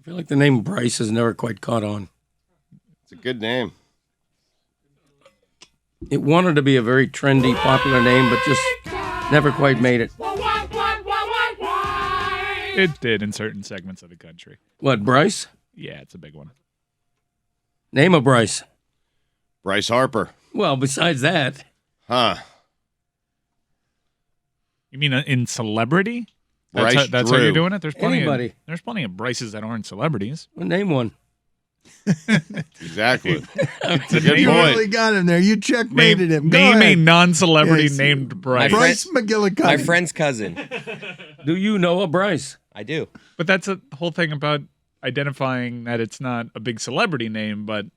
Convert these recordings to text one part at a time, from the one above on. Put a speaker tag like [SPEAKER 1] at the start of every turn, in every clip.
[SPEAKER 1] I feel like the name Bryce has never quite caught on.
[SPEAKER 2] It's a good name.
[SPEAKER 1] It wanted to be a very trendy, popular name, but just never quite made it.
[SPEAKER 3] It did in certain segments of the country.
[SPEAKER 1] What, Bryce?
[SPEAKER 3] Yeah, it's a big one.
[SPEAKER 1] Name of Bryce.
[SPEAKER 2] Bryce Harper.
[SPEAKER 1] Well, besides that.
[SPEAKER 2] Huh.
[SPEAKER 3] You mean in celebrity?
[SPEAKER 2] Bryce
[SPEAKER 3] That's how
[SPEAKER 2] Drew.
[SPEAKER 3] you're doing it? There's plenty
[SPEAKER 1] Anybody.
[SPEAKER 3] of Bryces that aren't celebrities.
[SPEAKER 1] Well, name one.
[SPEAKER 2] Exactly. It's a good
[SPEAKER 4] You
[SPEAKER 2] point.
[SPEAKER 4] really got him there. You checkmated him. Go
[SPEAKER 3] Name
[SPEAKER 4] ahead.
[SPEAKER 3] a non-celebrity
[SPEAKER 4] Yes.
[SPEAKER 3] named Bryce.
[SPEAKER 4] Bryce McGillicuddy.
[SPEAKER 5] My friend's cousin.
[SPEAKER 1] Do you know a Bryce?
[SPEAKER 5] I do.
[SPEAKER 3] But that's a whole thing about identifying that it's not a big celebrity name, but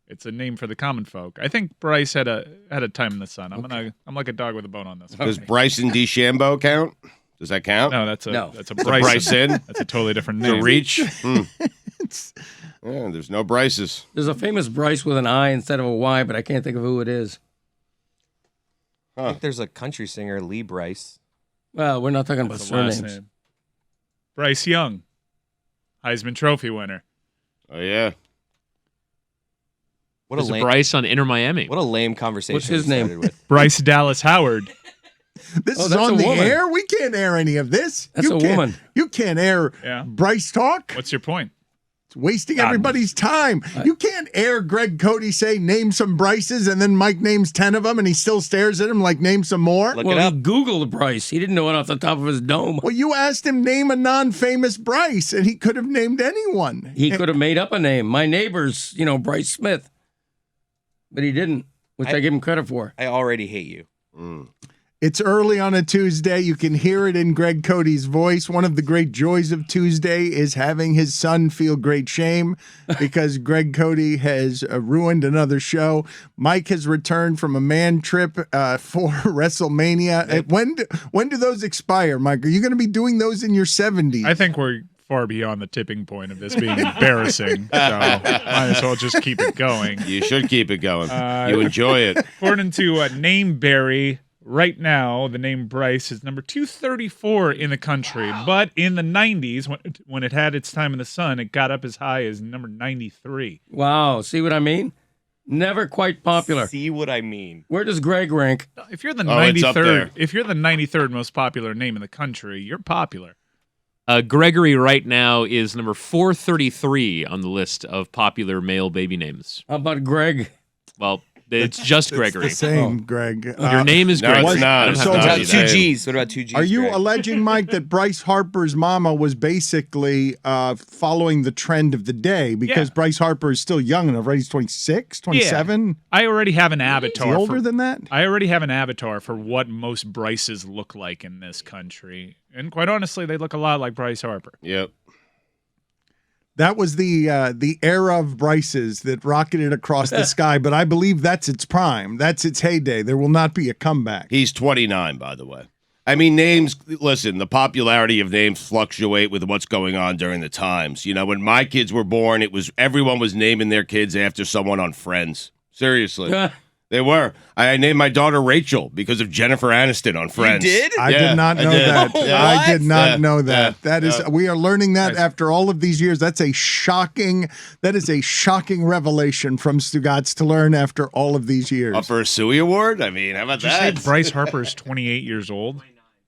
[SPEAKER 3] it's a name for the common folk. I think Bryce had a time in the sun. I'm like a dog with a bone on this.
[SPEAKER 2] Does Bryson DeChambeau count? Does that count?
[SPEAKER 3] No, that's a
[SPEAKER 2] It's a
[SPEAKER 3] Bryson.
[SPEAKER 2] Bryson.
[SPEAKER 3] That's a totally different
[SPEAKER 2] The
[SPEAKER 3] name.
[SPEAKER 2] reach? Yeah, there's no Bryces.
[SPEAKER 1] There's a famous Bryce with an I instead of a Y, but I can't think of who it is.
[SPEAKER 5] I think there's a country singer, Lee Bryce.
[SPEAKER 1] Well, we're not talking about
[SPEAKER 3] That's the last
[SPEAKER 1] surnames.
[SPEAKER 3] name. Bryce Young, Heisman Trophy winner.
[SPEAKER 2] Oh, yeah.
[SPEAKER 5] What
[SPEAKER 6] There's
[SPEAKER 5] a
[SPEAKER 6] a
[SPEAKER 5] lame,
[SPEAKER 6] Bryce on Inter Miami.
[SPEAKER 5] what a lame conversation.
[SPEAKER 1] What's his
[SPEAKER 5] we
[SPEAKER 1] name?
[SPEAKER 5] started with.
[SPEAKER 3] Bryce Dallas Howard.
[SPEAKER 4] This
[SPEAKER 1] Oh,
[SPEAKER 4] is
[SPEAKER 1] that's
[SPEAKER 4] on
[SPEAKER 1] a
[SPEAKER 4] the
[SPEAKER 1] woman.
[SPEAKER 4] air. We can't air any of this.
[SPEAKER 1] That's a woman.
[SPEAKER 4] You can't air
[SPEAKER 3] Yeah.
[SPEAKER 4] Bryce talk.
[SPEAKER 3] What's your point?
[SPEAKER 4] It's wasting everybody's time. You can't air Greg Cote say, name some Bryces, and then Mike names 10 of them, and he still stares at him like, name some more.
[SPEAKER 5] Look
[SPEAKER 1] Well,
[SPEAKER 5] it up.
[SPEAKER 1] he Googled Bryce. He didn't know it off the top of his dome.
[SPEAKER 4] Well, you asked him name a non-famous Bryce, and he could have named anyone.
[SPEAKER 1] He could have made up a name. My neighbor's, Bryce Smith. But he didn't, which I give him credit for.
[SPEAKER 5] I already hate you.
[SPEAKER 4] It's early on a Tuesday. You can hear it in Greg Cote's voice. One of the great joys of Tuesday is having his son feel great shame because Greg Cote has ruined another show. Mike has returned from a man trip for WrestleMania. When do those expire, Mike? Are you going to be doing those in your 70s?
[SPEAKER 3] I think we're far beyond the tipping point of this being embarrassing. So might as well just keep it going.
[SPEAKER 2] You should keep it going. You enjoy it.
[SPEAKER 3] According to Nameberry, right now the name Bryce is number 234 in the country. But in the 90s, when it had its time in the sun, it got up as high as number 93.
[SPEAKER 1] Wow. See what I mean? Never quite popular.
[SPEAKER 5] See what I mean?
[SPEAKER 1] Where does Greg rank?
[SPEAKER 3] If you're the
[SPEAKER 2] it's up there.
[SPEAKER 3] 93rd, if you're the 93rd most popular name in the country, you're popular.
[SPEAKER 6] Gregory right now is number 433 on the list of popular male baby names.
[SPEAKER 1] How about Greg?
[SPEAKER 6] Well, it's just Gregory.
[SPEAKER 4] It's the same, Greg.
[SPEAKER 6] Your name is
[SPEAKER 2] No,
[SPEAKER 6] Gregory.
[SPEAKER 2] it's not.
[SPEAKER 6] I don't
[SPEAKER 2] It's
[SPEAKER 6] have
[SPEAKER 4] not.
[SPEAKER 6] to
[SPEAKER 5] What
[SPEAKER 6] tell
[SPEAKER 5] about
[SPEAKER 6] you
[SPEAKER 5] two
[SPEAKER 6] that.
[SPEAKER 5] G's? What about two G's?
[SPEAKER 4] Are you
[SPEAKER 5] Greg?
[SPEAKER 4] alleging, Mike, that Bryce Harper's mama was basically following the trend of the day because
[SPEAKER 3] Yeah.
[SPEAKER 4] Bryce Harper is still young enough, right? He's 26, 27?
[SPEAKER 3] I already have an
[SPEAKER 4] Is he
[SPEAKER 3] avatar.
[SPEAKER 4] older than that?
[SPEAKER 3] I already have an avatar for what most Bryces look like in this country. And quite honestly, they look a lot like Bryce Harper.
[SPEAKER 2] Yep.
[SPEAKER 4] That was the era of Bryce's that rocketed across the sky, but I believe that's its prime. That's its heyday. There will not be a comeback.
[SPEAKER 2] He's 29, by the way. I mean, names, listen, the popularity of names fluctuate with what's going on during the times. You know, when my kids were born, everyone was naming their kids after someone on Friends. Seriously. They were. I named my daughter Rachel because of Jennifer Aniston on Friends.
[SPEAKER 5] You did?
[SPEAKER 4] I
[SPEAKER 2] Yeah,
[SPEAKER 4] did not
[SPEAKER 2] I
[SPEAKER 4] know
[SPEAKER 2] did.
[SPEAKER 4] that.
[SPEAKER 2] Yeah.
[SPEAKER 4] I did not
[SPEAKER 2] Yeah.
[SPEAKER 4] know that.
[SPEAKER 2] Yeah.
[SPEAKER 4] That is,
[SPEAKER 2] Yeah.
[SPEAKER 4] we are learning that
[SPEAKER 3] Nice.
[SPEAKER 4] after all of these years. That is a shocking revelation from Stugotz to learn after all of these years.
[SPEAKER 2] Up for a Suey Award? I mean, how about
[SPEAKER 3] Did you say
[SPEAKER 2] that?
[SPEAKER 3] Bryce Harper is 28 years old?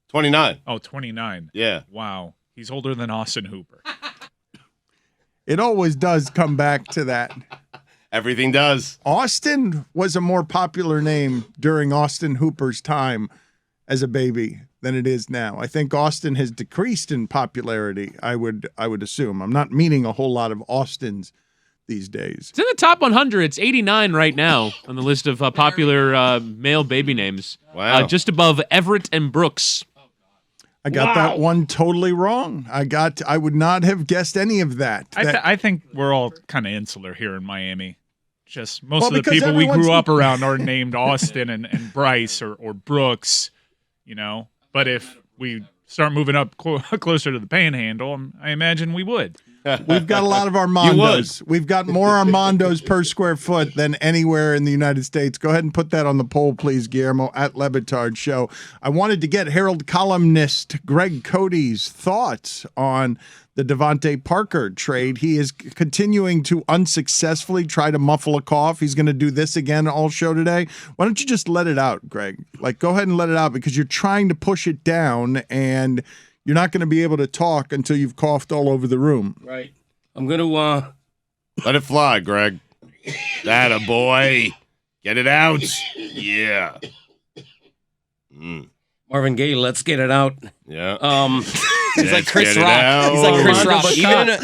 [SPEAKER 2] 29.
[SPEAKER 3] Oh, 29.
[SPEAKER 2] Yeah.
[SPEAKER 3] Wow. He's older than Austin Hooper.
[SPEAKER 4] It always does come back to that.
[SPEAKER 2] Everything does.
[SPEAKER 4] Austin was a more popular name during Austin Hooper's time as a baby than it is now. I think Austin has decreased in popularity, I would assume. I'm not meeting a whole lot of Austins these days.
[SPEAKER 6] It's in the top 100. It's 89 right now on the list of popular male baby names.
[SPEAKER 2] Wow.
[SPEAKER 6] Just above Everett and Brooks.
[SPEAKER 4] I got that one totally wrong. I would not have guessed any of that.
[SPEAKER 3] I think we're all kind of insular here in Miami. Just most
[SPEAKER 4] Well,
[SPEAKER 3] of the
[SPEAKER 4] because
[SPEAKER 3] people we
[SPEAKER 4] everyone's-
[SPEAKER 3] grew up around are named Austin and Bryce or Brooks, you know. But if we start moving up closer to the Panhandle, I imagine we would.
[SPEAKER 4] We've got a lot of Armandos. We've got more Armandos per square foot than anywhere in the United States. Go ahead and put that on the poll, please, Guillermo, at Le Batard Show. I wanted to get Herald columnist Greg Cote's thoughts on the DeVante Parker trade. He is continuing to unsuccessfully try to muffle a cough. He's going to do this again all show today. Why don't you just let it out, Greg? Like, go ahead and let it out, because you're trying to push it down, and you're not going to be able to talk until you've coughed all over the room.
[SPEAKER 1] Right. I'm going to
[SPEAKER 2] Let it fly, Greg. That a boy. Get it out. Yeah.
[SPEAKER 1] Marvin Gaye, let's get it out.
[SPEAKER 2] Yeah.
[SPEAKER 5] He's like Chris Rock. He's like Chris Rock.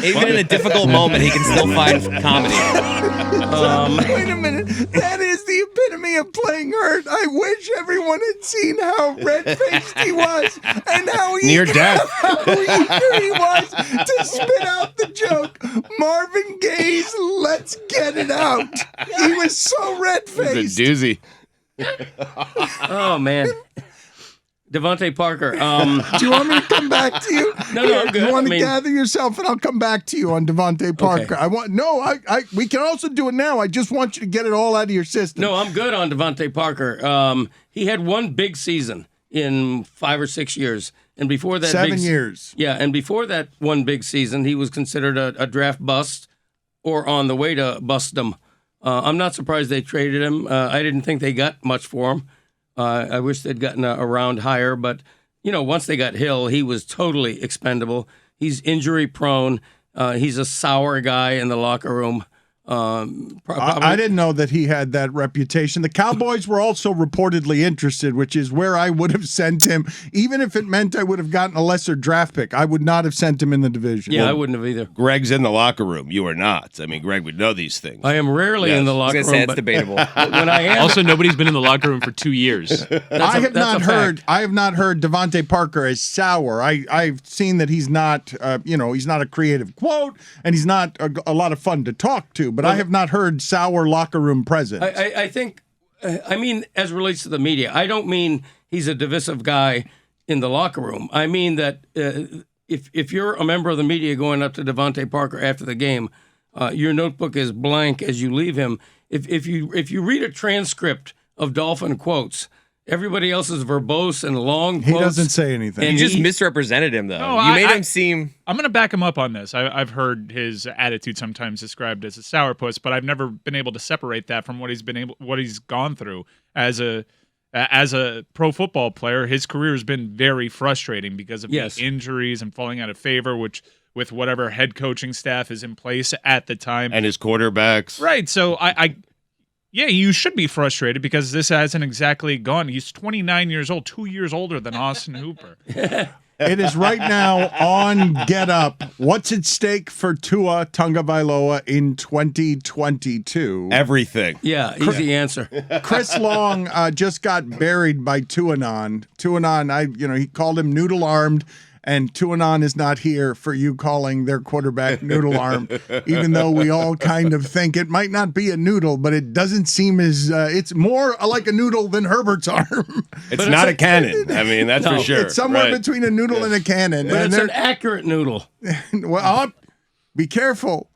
[SPEAKER 5] Even in a difficult moment, he can still find comedy.
[SPEAKER 4] Wait a minute. That is the epitome of playing hurt. I wish everyone had seen how red-faced he was and how
[SPEAKER 2] Near death.
[SPEAKER 4] How eager he was to spit out the joke. Marvin Gaye's "Let's Get It Out." He was so red-faced.
[SPEAKER 2] It's a doozy.
[SPEAKER 1] Oh, man. DeVante Parker.
[SPEAKER 4] Do you want me to come back to you?
[SPEAKER 1] No, I'm good.
[SPEAKER 4] You want to
[SPEAKER 1] I mean-
[SPEAKER 4] gather yourself, and I'll come back to you on DeVante Parker.
[SPEAKER 1] Okay.
[SPEAKER 4] We can also do it now. I just want you to get it all out of your system.
[SPEAKER 1] No, I'm good on DeVante Parker. He had one big season in 5 or 6 years. And before that
[SPEAKER 4] 7 years.
[SPEAKER 1] Yeah, and before that one big season, he was considered a draft bust or on the way to bust him. I'm not surprised they traded him. I didn't think they got much for him. I wish they'd gotten a round higher, but, once they got Hill, he was totally expendable. He's injury prone. He's a sour guy in the locker room.
[SPEAKER 4] I didn't know that he had that reputation. The Cowboys were also reportedly interested, which is where I would have sent him. Even if it meant I would have gotten a lesser draft pick, I would not have sent him in the division.
[SPEAKER 1] Yeah, I wouldn't have either.
[SPEAKER 2] Greg's in the locker room. You are not. I mean, Greg would know these things.
[SPEAKER 1] I am rarely in the
[SPEAKER 5] I was
[SPEAKER 1] locker
[SPEAKER 5] gonna
[SPEAKER 1] room,
[SPEAKER 5] say it's
[SPEAKER 1] but
[SPEAKER 5] debatable.
[SPEAKER 1] when I am,
[SPEAKER 6] Also, nobody's been in the locker room for 2 years.
[SPEAKER 4] I have not heard.
[SPEAKER 1] fact.
[SPEAKER 4] I have not heard DeVante Parker as sour. I've seen that he's not. He's not a creative quote, and he's not a lot of fun to talk to. But I have not heard sour locker room presence.
[SPEAKER 1] I think, as relates to the media, I don't mean he's a divisive guy in the locker room. I mean that if you're a member of the media going up to DeVante Parker after the game, your notebook is blank as you leave him. If you read a transcript of Dolphin quotes, everybody else is verbose and long
[SPEAKER 4] he
[SPEAKER 1] quotes.
[SPEAKER 4] doesn't say anything.
[SPEAKER 5] You
[SPEAKER 1] And
[SPEAKER 5] just
[SPEAKER 1] he-
[SPEAKER 5] misrepresented him, though.
[SPEAKER 3] No,
[SPEAKER 5] You made him seem.
[SPEAKER 3] I'm going to back him up on this. I've heard his attitude sometimes described as a sourpuss, but I've never been able to separate that from what he's gone through as a pro football player. His career has been very frustrating because of
[SPEAKER 1] Yes.
[SPEAKER 3] the injuries and falling out of favor, which with whatever head coaching staff is in place at the time.
[SPEAKER 2] And his quarterbacks.
[SPEAKER 3] Right. So yeah, you should be frustrated because this hasn't exactly gone. He's 29 years old, 2 years older than Austin Hooper.
[SPEAKER 4] It is right now on Get Up. What's at stake for Tua Tagovailoa in 2022?
[SPEAKER 2] Everything.
[SPEAKER 1] Yeah, easy answer.
[SPEAKER 4] Chris Long just got buried by Tuanon. Tuanon, he called him noodle armed, and Tuanon is not here for you calling their quarterback noodle armed. Even though we all kind of think it might not be a noodle, but it doesn't seem as it's more like a noodle than Herbert's arm.
[SPEAKER 2] It's not a cannon. I mean, that's for sure.
[SPEAKER 4] It's somewhere
[SPEAKER 2] Right.
[SPEAKER 4] between a noodle and a cannon.
[SPEAKER 1] But
[SPEAKER 4] And
[SPEAKER 1] it's
[SPEAKER 4] they're-
[SPEAKER 1] an accurate noodle.
[SPEAKER 4] well, be careful.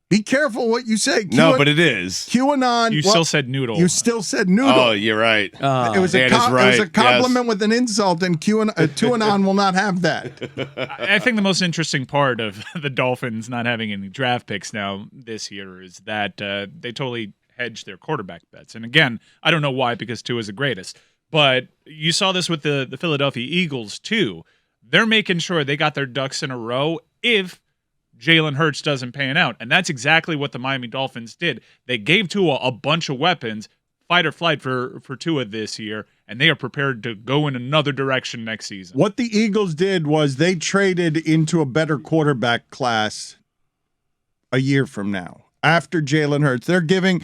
[SPEAKER 4] Be careful what you say.
[SPEAKER 2] No, but it is.
[SPEAKER 4] QAnon.
[SPEAKER 3] You still said noodle.
[SPEAKER 4] You still said noodle.
[SPEAKER 2] Oh, you're right.
[SPEAKER 4] It was a
[SPEAKER 2] Dan is right.
[SPEAKER 4] it was a compliment
[SPEAKER 2] Yes.
[SPEAKER 4] with an insult, and QAnon will not have that.
[SPEAKER 3] I think the most interesting part of the Dolphins not having any draft picks now this year is that they totally hedged their quarterback bets. And again, I don't know why, because Tua is the greatest. But you saw this with the Philadelphia Eagles, too. They're making sure they got their ducks in a row if Jalen Hurts doesn't pan out. And that's exactly what the Miami Dolphins did. They gave Tua a bunch of weapons, fight or flight for Tua this year, and they are prepared to go in another direction next season.
[SPEAKER 4] What the Eagles did was they traded into a better quarterback class a year from now. After Jalen Hurts, they're giving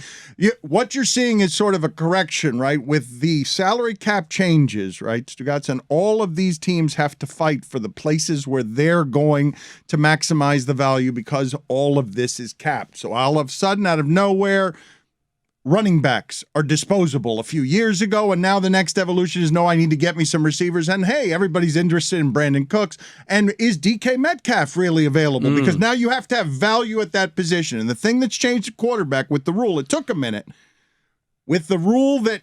[SPEAKER 4] what you're seeing is sort of a correction, right? With the salary cap changes, right, Stugotz, and all of these teams have to fight for the places where they're going to maximize the value because all of this is capped. So all of a sudden, out of nowhere, running backs are disposable a few years ago, and now the next evolution is, no, I need to get me some receivers. And hey, everybody's interested in Brandon Cooks. And is DK Metcalf really available? Because now you have to have value at that position. And the thing that's changed at quarterback with the rule, it took a minute, with the rule that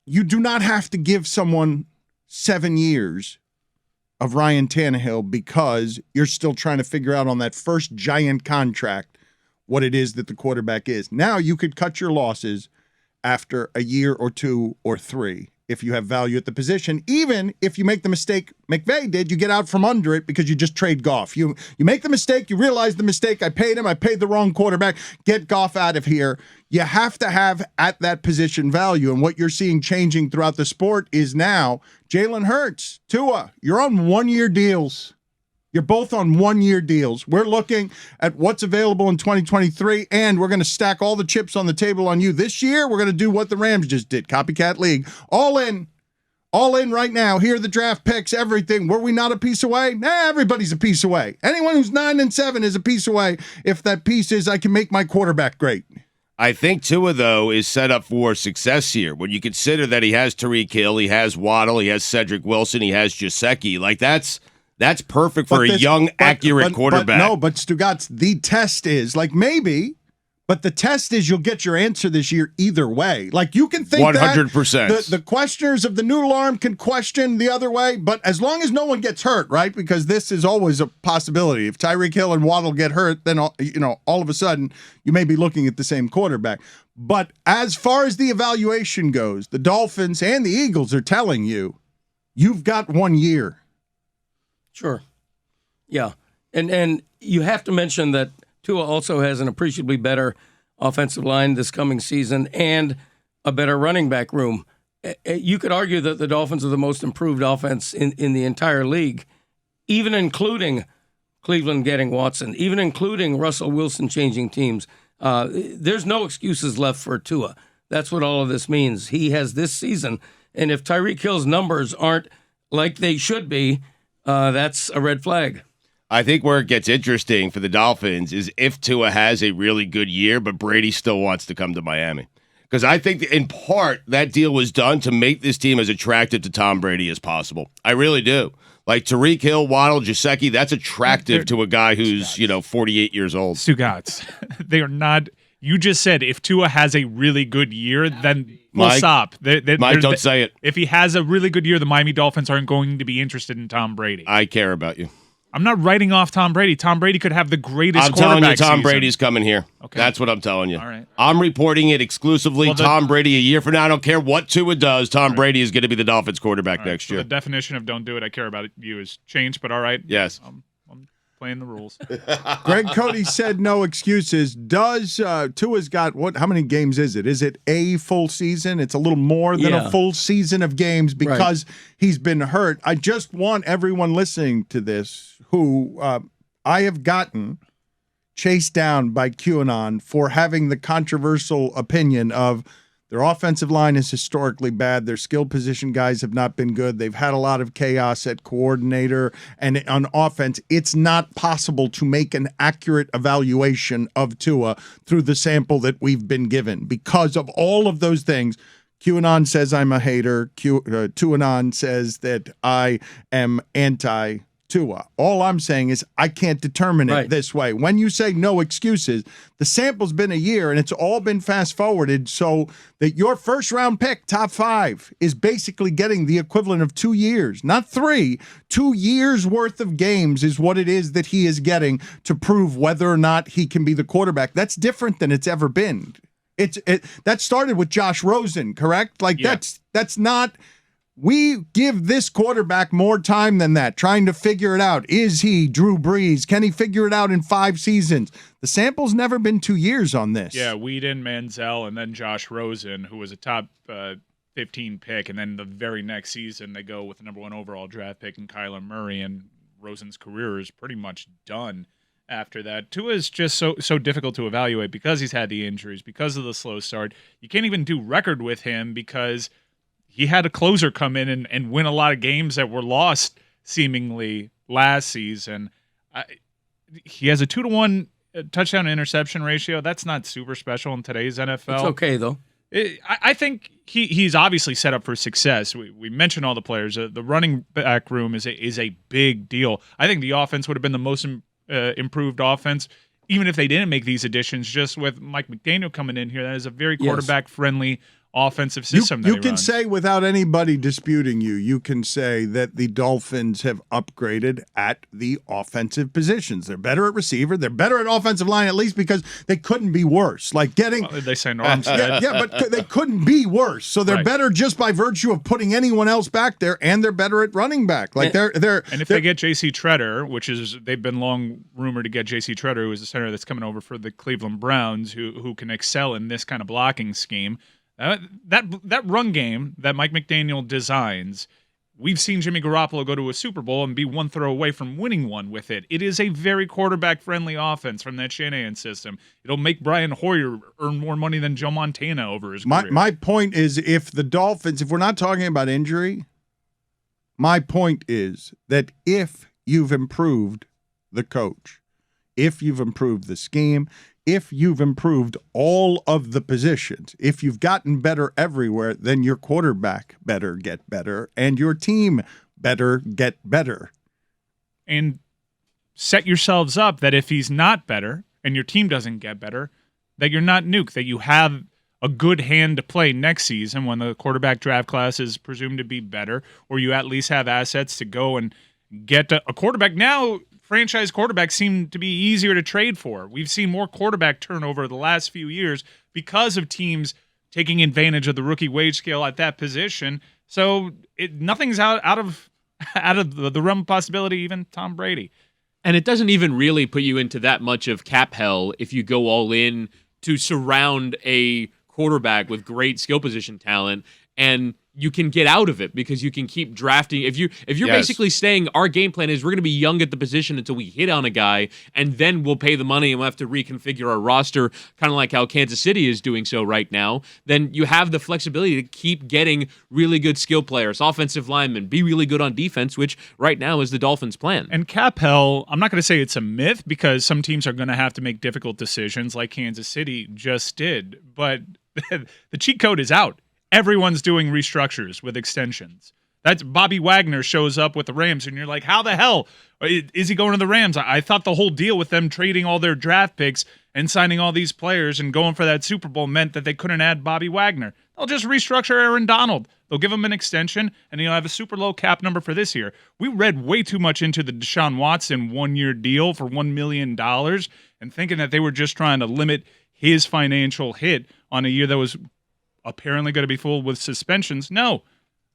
[SPEAKER 4] you do not have to give someone 7 years of Ryan Tannehill because you're still trying to figure out on that first giant contract what it is that the quarterback is. Now you could cut your losses after a year or 2 or 3 if you have value at the position. Even if you make the mistake McVay did, you get out from under it because you just trade Goff. You make the mistake, you realize the mistake, I paid the wrong quarterback, get Goff out of here. You have to have at that position value. And what you're seeing changing throughout the sport is now Jalen Hurts, Tua, you're on 1-year deals. You're both on 1-year deals. We're looking at what's available in 2023, and we're going to stack all the chips on the table on you. This year, we're going to do what the Rams just did, copycat league. All in right now. Here are the draft picks, everything. Were we not a piece away? Everybody's a piece away. Anyone who's 9-7 is a piece away. If that piece is, I can make my quarterback great.
[SPEAKER 2] I think Tua, though, is set up for success here. When you consider that he has Tyreek Hill, he has Waddle, he has Cedric Wilson, he has Gesicki. Like, that's perfect for a young, accurate quarterback.
[SPEAKER 4] But Stugotz, the test is, like, maybe, but the test is you'll get your answer this year either way. Like, you can think
[SPEAKER 2] 100%.
[SPEAKER 4] The questioners of the new alarm can question the other way, but as long as no one gets hurt, right? Because this is always a possibility. If Tyreek Hill and Waddle get hurt, then, all of a sudden, you may be looking at the same quarterback. But as far as the evaluation goes, the Dolphins and the Eagles are telling you, you've got 1 year.
[SPEAKER 1] Sure. Yeah. And you have to mention that Tua also has an appreciably better offensive line this coming season and a better running back room. You could argue that the Dolphins are the most improved offense in the entire league, even including Cleveland getting Watson, even including Russell Wilson changing teams. There's no excuses left for Tua. That's what all of this means. He has this season, and if Tyreek Hill's numbers aren't like they should be, that's a red flag.
[SPEAKER 2] I think where it gets interesting for the Dolphins is if Tua has a really good year, but Brady still wants to come to Miami. Because I think in part that deal was done to make this team as attractive to Tom Brady as possible. I really do. Like Tyreek Hill, Waddle, Gesicki, that's attractive to a guy who's, 48 years old.
[SPEAKER 3] Stugotz, they are not. You just said if Tua has a really good year, then we'll
[SPEAKER 2] Mike,
[SPEAKER 3] stop.
[SPEAKER 2] Mike, don't say it.
[SPEAKER 3] If he has a really good year, the Miami Dolphins aren't going to be interested in Tom Brady.
[SPEAKER 2] I care about you.
[SPEAKER 3] I'm not writing off Tom Brady. Tom Brady could have the greatest quarterback
[SPEAKER 2] I'm telling you, Tom
[SPEAKER 3] season.
[SPEAKER 2] Brady's coming here.
[SPEAKER 3] Okay.
[SPEAKER 2] That's what I'm telling you.
[SPEAKER 3] All right.
[SPEAKER 2] I'm reporting it exclusively. Tom Brady a year from now. I don't care what Tua does. Tom Brady is going to be the Dolphins quarterback next year.
[SPEAKER 3] The definition of don't do it, I care about you is changed, but all right.
[SPEAKER 2] Yes.
[SPEAKER 3] I'm playing the rules.
[SPEAKER 4] Greg Cote said no excuses. Does Tua's got how many games is it? Is it a full season? It's a little more than a full season of games because he's been hurt. I just want everyone listening to this who I have gotten chased down by QAnon for having the controversial opinion of their offensive line is historically bad. Their skill position guys have not been good. They've had a lot of chaos at coordinator and on offense. It's not possible to make an accurate evaluation of Tua through the sample that we've been given because of all of those things. QAnon says I'm a hater. QAnon says that I am anti-Tua. All I'm saying is I can't determine it this way. When you say no excuses, the sample's been a year and it's all been fast forwarded so that your first round pick, top 5, is basically getting the equivalent of 2 years, not 3. 2 years worth of games is what it is that he is getting to prove whether or not he can be the quarterback. That's different than it's ever been. That started with Josh Rosen, correct? That's not. We give this quarterback more time than that, trying to figure it out. Is he Drew Brees? Can he figure it out in 5 seasons? The sample's never been 2 years on this.
[SPEAKER 3] Yeah, Whedon, Manziel, and then Josh Rosen, who was a top 15 pick, and then the very next season they go with the number 1 overall draft pick and Kyler Murray, and Rosen's career is pretty much done after that. Tua is just so difficult to evaluate because he's had the injuries, because of the slow start. You can't even do record with him because he had a closer come in and win a lot of games that were lost seemingly last season. He has a 2-to-1 touchdown to interception ratio, that's not super special in today's NFL.
[SPEAKER 1] It's okay, though.
[SPEAKER 3] I think he's obviously set up for success. We mentioned all the players. The running back room is a big deal. I think the offense would have been the most improved offense, even if they didn't make these additions. Just with Mike McDaniel coming in here, that is a very quarterback-friendly offensive system.
[SPEAKER 4] You can say, without anybody disputing you can say that the Dolphins have upgraded at the offensive positions. They're better at receiver. They're better at offensive line, at least because they couldn't be worse. Like getting
[SPEAKER 3] they signed Armstead.
[SPEAKER 4] but they couldn't be worse. So they're better just by virtue of putting anyone else back there, and they're better at running back. Like they're
[SPEAKER 3] and if they get J.C. Treader, which is they've been long rumored to get J.C. Treader, who is the center that's coming over for the Cleveland Browns, who can excel in this kind of blocking scheme. That run game that Mike McDaniel designs, we've seen Jimmy Garoppolo go to a Super Bowl and be one throw away from winning one with it. It is a very quarterback-friendly offense from that Shanahan system. It'll make Brian Hoyer earn more money than Joe Montana over his career.
[SPEAKER 4] My point is, if the Dolphins, if we're not talking about injury, my point is that if you've improved the coach, if you've improved the scheme, if you've improved all of the positions, if you've gotten better everywhere, then your quarterback better get better and your team better get better.
[SPEAKER 3] And set yourselves up that if he's not better and your team doesn't get better, that you're not nuked, that you have a good hand to play next season when the quarterback draft class is presumed to be better, or you at least have assets to go and get a quarterback. Now, franchise quarterbacks seem to be easier to trade for. We've seen more quarterback turnover the last few years because of teams taking advantage of the rookie wage scale at that position. So nothing's out of the realm of possibility, even Tom Brady.
[SPEAKER 6] And it doesn't even really put you into that much of cap hell if you go all in to surround a quarterback with great skill position talent, and you can get out of it because you can keep drafting. If you're basically saying our game plan is we're going to be young at the position until we hit on a guy, and then we'll pay the money and we'll have to reconfigure our roster, kind of like how Kansas City is doing so right now, then you have the flexibility to keep getting really good skill players, offensive linemen, be really good on defense, which right now is the Dolphins' plan.
[SPEAKER 3] And cap hell, I'm not going to say it's a myth because some teams are going to have to make difficult decisions like Kansas City just did, but the cheat code is out. Everyone's doing restructures with extensions. That's Bobby Wagner shows up with the Rams, and you're like, how the hell is he going to the Rams? I thought the whole deal with them trading all their draft picks and signing all these players and going for that Super Bowl meant that they couldn't add Bobby Wagner. They'll just restructure Aaron Donald. They'll give him an extension, and he'll have a super low cap number for this year. We read way too much into the Deshaun Watson one-year deal for $1 million and thinking that they were just trying to limit his financial hit on a year that was apparently going to be full with suspensions. No,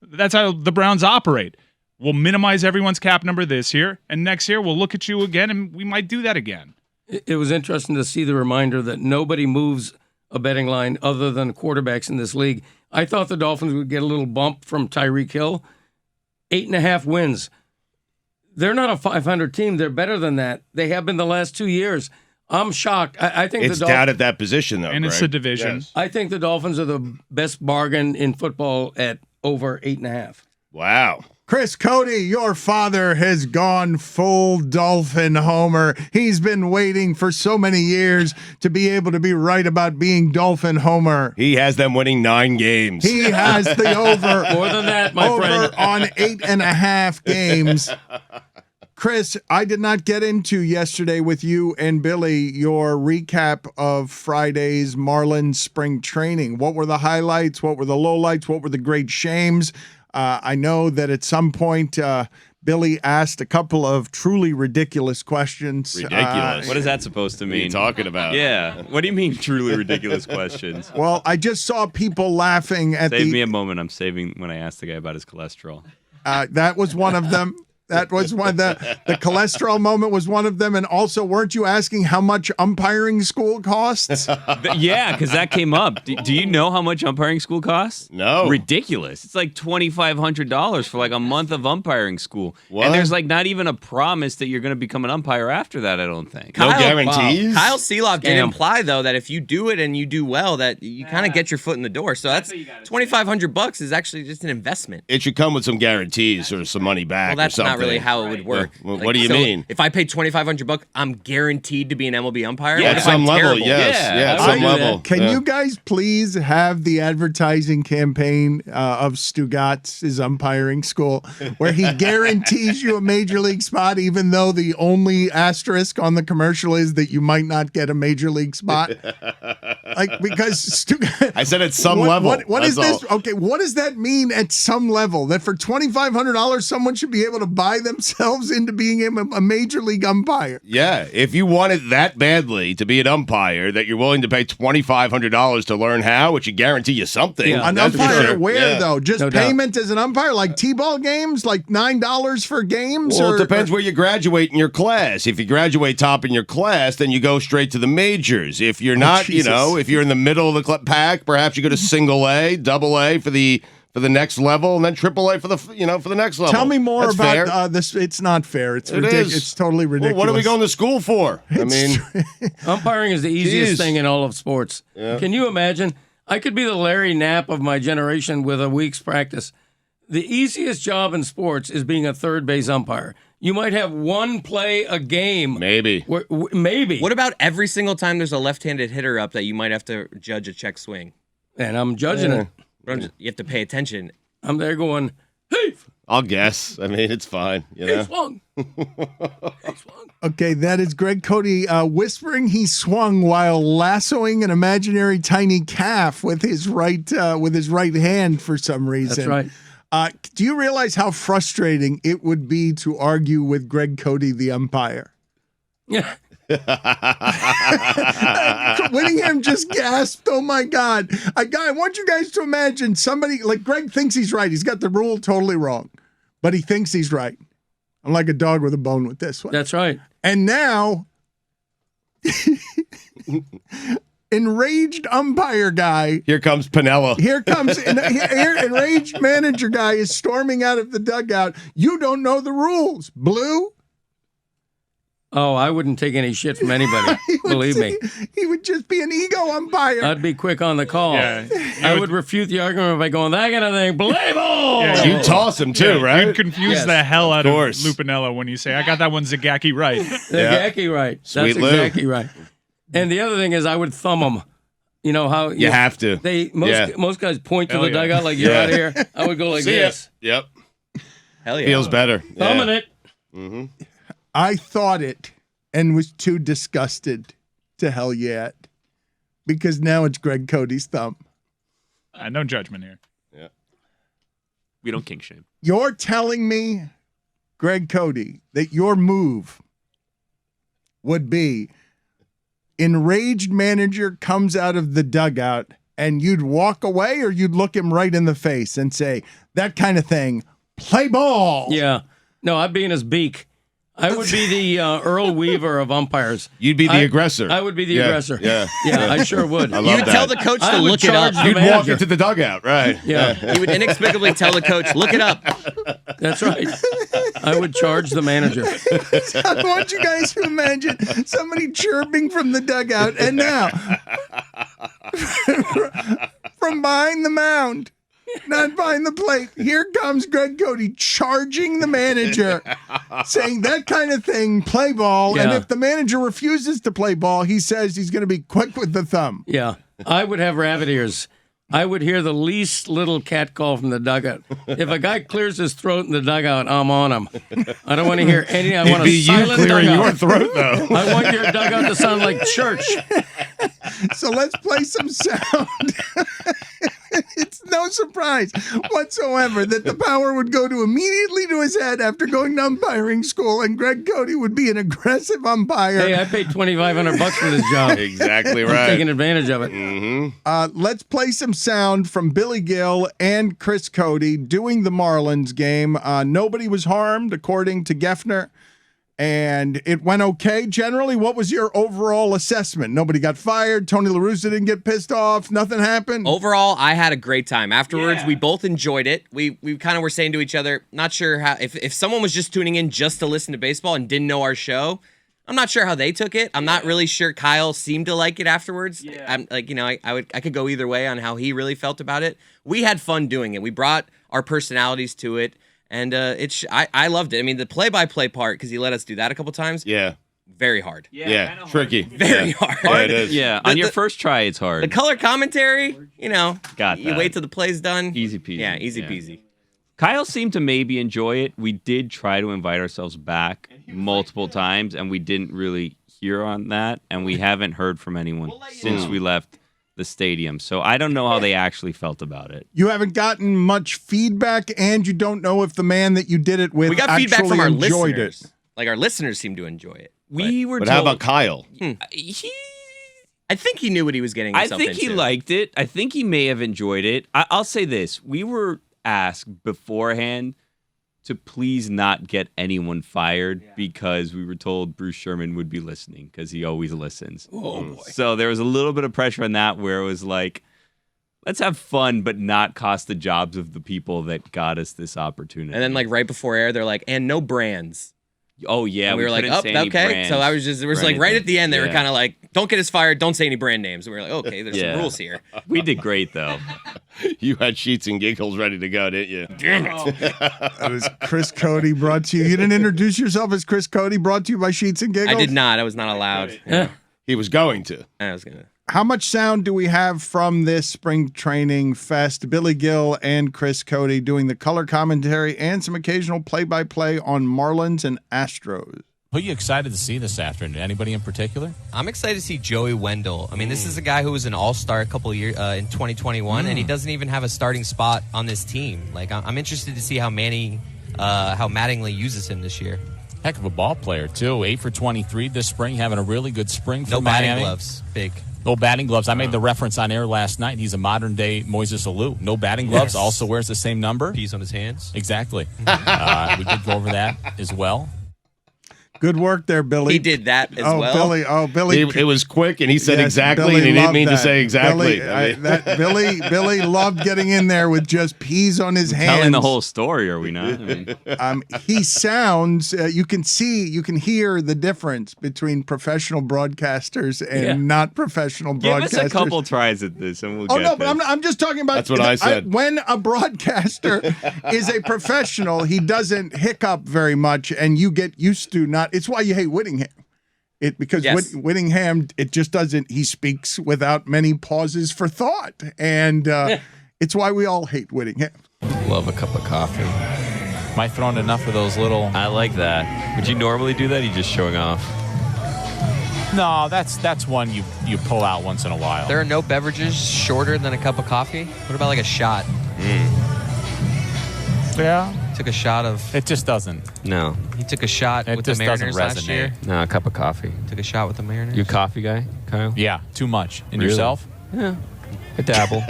[SPEAKER 3] that's how the Browns operate. We'll minimize everyone's cap number this year, and next year we'll look at you again, and we might do that again.
[SPEAKER 1] It was interesting to see the reminder that nobody moves a betting line other than quarterbacks in this league. I thought the Dolphins would get a little bump from Tyreek Hill. 8.5 wins. They're not a 500 team. They're better than that. They have been the last 2 years. I'm shocked. I think
[SPEAKER 2] it's down at that position, though,
[SPEAKER 3] and
[SPEAKER 2] Greg.
[SPEAKER 3] It's a division.
[SPEAKER 2] Yes.
[SPEAKER 1] I think the Dolphins are the best bargain in football at over 8.5.
[SPEAKER 2] Wow.
[SPEAKER 4] Chris Cote, your father has gone full Dolphin homer. He's been waiting for so many years to be able to be right about being Dolphin homer.
[SPEAKER 2] He has them winning 9 games.
[SPEAKER 4] He has the over.
[SPEAKER 1] More than that, my
[SPEAKER 4] over
[SPEAKER 1] friend.
[SPEAKER 4] on 8.5 games. Chris, I did not get into yesterday with you and Billy your recap of Friday's Marlins spring training. What were the highlights? What were the lowlights? What were the great shames? I know that at some point Billy asked a couple of truly ridiculous questions.
[SPEAKER 5] Ridiculous. What is that supposed to mean?
[SPEAKER 2] What are you talking about?
[SPEAKER 5] Yeah. What do you mean truly ridiculous questions?
[SPEAKER 4] Well, I just saw people laughing at
[SPEAKER 5] Save me a moment. I'm saving when I asked the guy about his cholesterol.
[SPEAKER 4] That was one of them. That was one. The cholesterol moment was one of them. And also, weren't you asking how much umpiring school costs?
[SPEAKER 5] Yeah, because that came up. Do you know how much umpiring school costs?
[SPEAKER 2] No.
[SPEAKER 5] Ridiculous. It's like $2,500 for like a month of umpiring school.
[SPEAKER 2] What?
[SPEAKER 5] And there's like not even a promise that you're going to become an umpire after that, I don't think.
[SPEAKER 2] No guarantees?
[SPEAKER 7] Kyle Seeloff did
[SPEAKER 1] Scam.
[SPEAKER 7] imply, though, that if you do it and you do well, that you kind of get your foot in the door. So that's $2,500 is actually just an investment.
[SPEAKER 2] It should come with some guarantees or some money back
[SPEAKER 7] Well, that's
[SPEAKER 2] or something.
[SPEAKER 7] not really how it would work.
[SPEAKER 2] Well, what do you mean?
[SPEAKER 7] If I paid $2,500, I'm guaranteed to be an MLB umpire.
[SPEAKER 2] Yeah,
[SPEAKER 7] Like,
[SPEAKER 2] at
[SPEAKER 7] if
[SPEAKER 2] some
[SPEAKER 7] I'm
[SPEAKER 2] level,
[SPEAKER 7] terrible-
[SPEAKER 2] yes. Yeah, at some level.
[SPEAKER 4] Can
[SPEAKER 2] Yeah.
[SPEAKER 4] you guys please have the advertising campaign of Stugotz' umpiring school where he guarantees you a major league spot, even though the only asterisk on the commercial is that you might not get a major league spot? Like, because Stugotz.
[SPEAKER 2] I said at some level.
[SPEAKER 4] What is
[SPEAKER 2] That's
[SPEAKER 4] this?
[SPEAKER 2] all.
[SPEAKER 4] Okay, what does that mean at some level? That for $2,500, someone should be able to buy themselves into being a major league umpire?
[SPEAKER 2] Yeah, if you want it that badly to be an umpire that you're willing to pay $2,500 to learn how, which would guarantee you something.
[SPEAKER 1] Yeah.
[SPEAKER 4] An
[SPEAKER 2] that's for
[SPEAKER 4] umpire
[SPEAKER 2] sure.
[SPEAKER 4] where,
[SPEAKER 2] Yeah.
[SPEAKER 4] though? Just
[SPEAKER 1] No doubt.
[SPEAKER 4] payment as an umpire? Like T-ball games? Like $9 for games?
[SPEAKER 2] Well,
[SPEAKER 4] or,
[SPEAKER 2] it depends where you graduate in your class. If you graduate top in your class, then you go straight to the majors. If you're not,
[SPEAKER 4] Jesus.
[SPEAKER 2] if you're in the middle of the pack, perhaps you go to single A, double A for the next level, and then triple A for the for the next level.
[SPEAKER 4] Tell me more
[SPEAKER 2] That's
[SPEAKER 4] about
[SPEAKER 2] fair.
[SPEAKER 4] this. It's not fair. It's
[SPEAKER 2] It
[SPEAKER 4] ridiculous.
[SPEAKER 2] is.
[SPEAKER 4] It's totally
[SPEAKER 2] Well,
[SPEAKER 4] ridiculous.
[SPEAKER 2] what are we going to school for? I mean,
[SPEAKER 1] Umpiring is the easiest
[SPEAKER 2] Jeez.
[SPEAKER 1] thing in all of sports. Can you imagine? I could be the Larry Knapp of my generation with a week's practice. The easiest job in sports is being a third base umpire. You might have one play a game.
[SPEAKER 2] maybe.
[SPEAKER 1] Maybe.
[SPEAKER 7] What about every single time there's a left-handed hitter up that you might have to judge a check swing?
[SPEAKER 1] And I'm judging it.
[SPEAKER 7] You have to pay attention.
[SPEAKER 1] I'm there going, hey,
[SPEAKER 2] I'll guess. I mean, it's fine. You
[SPEAKER 1] he
[SPEAKER 2] know.
[SPEAKER 1] swung. He swung.
[SPEAKER 4] Okay, that is Greg Cote whispering he swung while lassoing an imaginary tiny calf with his right hand for some reason.
[SPEAKER 1] That's right.
[SPEAKER 4] Do you realize how frustrating it would be to argue with Greg Cote, the umpire?
[SPEAKER 1] Yeah.
[SPEAKER 4] Whittingham just gasped, "Oh my God." I want you guys to imagine somebody like Greg thinks he's right. He's got the rule totally wrong, but he thinks he's right. I'm like a dog with a bone with this one.
[SPEAKER 1] That's right.
[SPEAKER 4] And now, enraged umpire guy.
[SPEAKER 2] Here comes Pinella.
[SPEAKER 4] Here comes enraged manager guy is storming out of the dugout. You don't know the rules, Blue.
[SPEAKER 1] Oh, I wouldn't take any shit from anybody. Believe me.
[SPEAKER 4] He would just be an ego umpire.
[SPEAKER 1] I'd be quick on the call.
[SPEAKER 3] Yeah.
[SPEAKER 1] I would refute the argument by going, that kind of thing. Play ball!
[SPEAKER 3] Yeah,
[SPEAKER 2] You toss him too, right?
[SPEAKER 3] You'd confuse
[SPEAKER 1] Yes.
[SPEAKER 3] the hell out of
[SPEAKER 2] course.
[SPEAKER 3] Lupinella when you say, I got that one Zagacki right.
[SPEAKER 1] Exactly right.
[SPEAKER 2] Sweet
[SPEAKER 1] That's
[SPEAKER 2] Lou.
[SPEAKER 1] exactly right. And the other thing is I would thumb them. You know how
[SPEAKER 2] You have to.
[SPEAKER 1] Most guys point to
[SPEAKER 3] Hell
[SPEAKER 1] the
[SPEAKER 3] yeah.
[SPEAKER 1] dugout like, you're
[SPEAKER 2] Yeah.
[SPEAKER 1] out of here. I would go like
[SPEAKER 2] See ya.
[SPEAKER 1] this.
[SPEAKER 2] Yep.
[SPEAKER 7] Hell yeah.
[SPEAKER 2] Feels better.
[SPEAKER 1] Thumbing
[SPEAKER 2] Yeah.
[SPEAKER 1] it.
[SPEAKER 4] I thought it and was too disgusted to hell yet because now it's Greg Cote's thumb.
[SPEAKER 3] No judgment here.
[SPEAKER 6] We don't kink shame.
[SPEAKER 4] You're telling me, Greg Cote, that your move would be enraged manager comes out of the dugout and you'd walk away or you'd look him right in the face and say, that kind of thing, play ball.
[SPEAKER 1] Yeah. No, I'd be in his beak. I would be the Earl Weaver of umpires.
[SPEAKER 2] You'd be the aggressor.
[SPEAKER 1] I would be the
[SPEAKER 2] Yeah,
[SPEAKER 1] aggressor.
[SPEAKER 2] yeah.
[SPEAKER 1] Yeah, I sure would.
[SPEAKER 2] I love
[SPEAKER 7] You'd
[SPEAKER 2] that.
[SPEAKER 7] tell the coach
[SPEAKER 1] I
[SPEAKER 7] to
[SPEAKER 1] would
[SPEAKER 7] look it up.
[SPEAKER 1] charge the
[SPEAKER 2] You'd walk
[SPEAKER 1] manager.
[SPEAKER 2] into the dugout, right?
[SPEAKER 1] Yeah,
[SPEAKER 7] You would inexplicably tell the coach, look it up.
[SPEAKER 1] that's right. I would charge the manager.
[SPEAKER 4] I want you guys to imagine somebody chirping from the dugout, and now from behind the mound, not behind the plate, here comes Greg Cote charging the manager, saying that kind of thing, play ball. And
[SPEAKER 1] Yeah.
[SPEAKER 4] if the manager refuses to play ball, he says he's going to be quick with the thumb.
[SPEAKER 1] Yeah, I would have rabbit ears. I would hear the least little cat call from the dugout. If a guy clears his throat in the dugout, I'm on him. I don't want to hear anything. I want
[SPEAKER 2] It'd be
[SPEAKER 1] a
[SPEAKER 2] you
[SPEAKER 1] silent
[SPEAKER 2] clearing
[SPEAKER 1] dugout.
[SPEAKER 2] your throat, though.
[SPEAKER 1] I want your dugout to sound like church.
[SPEAKER 4] So let's play some sound. It's no surprise whatsoever that the power would go to immediately to his head after going to umpiring school, and Greg Cote would be an aggressive umpire.
[SPEAKER 1] Hey, I paid $2,500 for this job.
[SPEAKER 2] Exactly
[SPEAKER 1] I'm
[SPEAKER 2] right.
[SPEAKER 1] taking advantage of it.
[SPEAKER 4] Let's play some sound from Billy Gill and Chris Cote doing the Marlins game. Nobody was harmed, according to Geffner, and it went okay. Generally, what was your overall assessment? Nobody got fired. Tony La Russa didn't get pissed off. Nothing happened.
[SPEAKER 7] Overall, I had a great time. Afterwards, we both enjoyed it. We kind of were saying to each other, not sure how, if someone was just tuning in just to listen to baseball and didn't know our show, I'm not sure how they took it. I'm not really sure Kyle seemed to like it afterwards. I'm like, I could go either way on how he really felt about it. We had fun doing it. We brought our personalities to it. And I loved it. I mean, the play-by-play part, because he let us do that a couple times.
[SPEAKER 2] Yeah.
[SPEAKER 7] Very hard.
[SPEAKER 2] Yeah. Tricky.
[SPEAKER 7] Very hard.
[SPEAKER 2] Yeah, it is.
[SPEAKER 5] Yeah, on your first try, it's hard.
[SPEAKER 7] The color commentary,
[SPEAKER 5] Got
[SPEAKER 7] you
[SPEAKER 5] that.
[SPEAKER 7] wait till the play's done.
[SPEAKER 5] Easy peasy.
[SPEAKER 7] Yeah, easy peasy.
[SPEAKER 5] Kyle seemed to maybe enjoy it. We did try to invite ourselves back multiple times, and we didn't really hear on that, and we haven't heard from anyone since we left the stadium. So I don't know how they actually felt about it.
[SPEAKER 4] You haven't gotten much feedback, and you don't know if the man that you did it with
[SPEAKER 7] We got
[SPEAKER 4] actually
[SPEAKER 7] feedback from our
[SPEAKER 4] enjoyed
[SPEAKER 7] listeners.
[SPEAKER 4] it.
[SPEAKER 7] Like, our listeners seem to enjoy it.
[SPEAKER 5] We were
[SPEAKER 2] But
[SPEAKER 5] told,
[SPEAKER 2] how about Kyle?
[SPEAKER 7] I think he knew what he was getting
[SPEAKER 5] I
[SPEAKER 7] himself
[SPEAKER 5] think he
[SPEAKER 7] into.
[SPEAKER 5] liked it. I think he may have enjoyed it. I'll say this. We were asked beforehand to please not get anyone fired because we were told Bruce Sherman would be listening because he always listens.
[SPEAKER 1] Oh, boy.
[SPEAKER 5] So there was a little bit of pressure on that where it was like, let's have fun but not cost the jobs of the people that got us this opportunity.
[SPEAKER 7] And then, like, right before air, they're like, and no brands.
[SPEAKER 5] oh, yeah.
[SPEAKER 7] And we were like,
[SPEAKER 5] couldn't
[SPEAKER 7] oh,
[SPEAKER 5] say any
[SPEAKER 7] okay.
[SPEAKER 5] brands
[SPEAKER 7] So I was just, it was
[SPEAKER 5] or
[SPEAKER 7] like right
[SPEAKER 5] anything.
[SPEAKER 7] at the end, they were
[SPEAKER 5] Yeah.
[SPEAKER 7] kind of like, don't get us fired, don't say any brand names. And we were like, okay, there's
[SPEAKER 5] Yeah.
[SPEAKER 7] some rules here.
[SPEAKER 5] We did great, though.
[SPEAKER 2] You had sheets and giggles ready to go, didn't you?
[SPEAKER 7] Damn it.
[SPEAKER 4] That was Chris Cote brought to you. You didn't introduce yourself as Chris Cote, brought to you by Sheets and Giggles?
[SPEAKER 7] I did not. I was not allowed.
[SPEAKER 1] Yeah.
[SPEAKER 2] He was going to.
[SPEAKER 7] I was going to.
[SPEAKER 4] How much sound do we have from this spring training fest? Billy Gill and Chris Cote doing the color commentary and some occasional play-by-play on Marlins and Astros.
[SPEAKER 8] Who are you excited to see this afternoon? Anybody in particular?
[SPEAKER 9] I'm excited to see Joey Wendell. I mean, this is a guy who was an all-star a couple of years in 2021, and he doesn't even have a starting spot on this team. Like, I'm interested to see how Mattingly uses him this year.
[SPEAKER 8] Heck of a ball player, too. 8 for 23 this spring, having a really good spring for
[SPEAKER 9] No batting
[SPEAKER 8] Miami.
[SPEAKER 9] gloves. Big.
[SPEAKER 8] No batting gloves. I made the reference on air last night. He's a modern-day Moises Alou. No batting gloves. Also wears the same number.
[SPEAKER 9] Peas on his hands.
[SPEAKER 8] Exactly. We did go over that as well.
[SPEAKER 4] Good work there, Billy.
[SPEAKER 7] He did that as well.
[SPEAKER 4] Billy.
[SPEAKER 2] It was quick, and he said
[SPEAKER 4] Yes,
[SPEAKER 2] exactly,
[SPEAKER 4] Billy
[SPEAKER 2] and he didn't
[SPEAKER 4] loved
[SPEAKER 2] mean to
[SPEAKER 4] that.
[SPEAKER 2] say exactly.
[SPEAKER 4] Billy loved getting in there with just peas on his hands.
[SPEAKER 5] Telling the whole story, are we not? I mean,
[SPEAKER 4] He sounds. You can hear the difference between professional broadcasters and not professional
[SPEAKER 5] give
[SPEAKER 4] broadcasters.
[SPEAKER 5] us a couple tries at this, and we'll
[SPEAKER 4] Oh
[SPEAKER 5] get
[SPEAKER 4] no, but
[SPEAKER 5] this.
[SPEAKER 4] I'm just talking about.
[SPEAKER 2] That's what I said.
[SPEAKER 4] When a broadcaster is a professional, he doesn't hiccup very much, and you get used to not. It's why you hate Whittingham. Because
[SPEAKER 7] Yes.
[SPEAKER 4] Whittingham, it just doesn't. He speaks without many pauses for thought, and it's why we all hate Whittingham.
[SPEAKER 5] Love a cup of coffee.
[SPEAKER 8] Am I throwing enough of those little...
[SPEAKER 5] I like that. Would you normally do that? Or you just showing off?
[SPEAKER 8] No, that's one you pull out once in a while.
[SPEAKER 9] There are no beverages shorter than a cup of coffee. What about like a shot?
[SPEAKER 8] Yeah.
[SPEAKER 9] Took a shot of.
[SPEAKER 8] It just doesn't.
[SPEAKER 5] No.
[SPEAKER 9] He took a shot
[SPEAKER 8] It
[SPEAKER 9] with the
[SPEAKER 8] just doesn't
[SPEAKER 9] Mariners last
[SPEAKER 8] resonate.
[SPEAKER 9] year.
[SPEAKER 5] No, a cup of coffee.
[SPEAKER 9] Took a shot with the Mariners.
[SPEAKER 5] You a coffee guy, Kyle?
[SPEAKER 8] Yeah, too much. And
[SPEAKER 5] Really?
[SPEAKER 8] yourself?
[SPEAKER 5] Yeah. I dabble.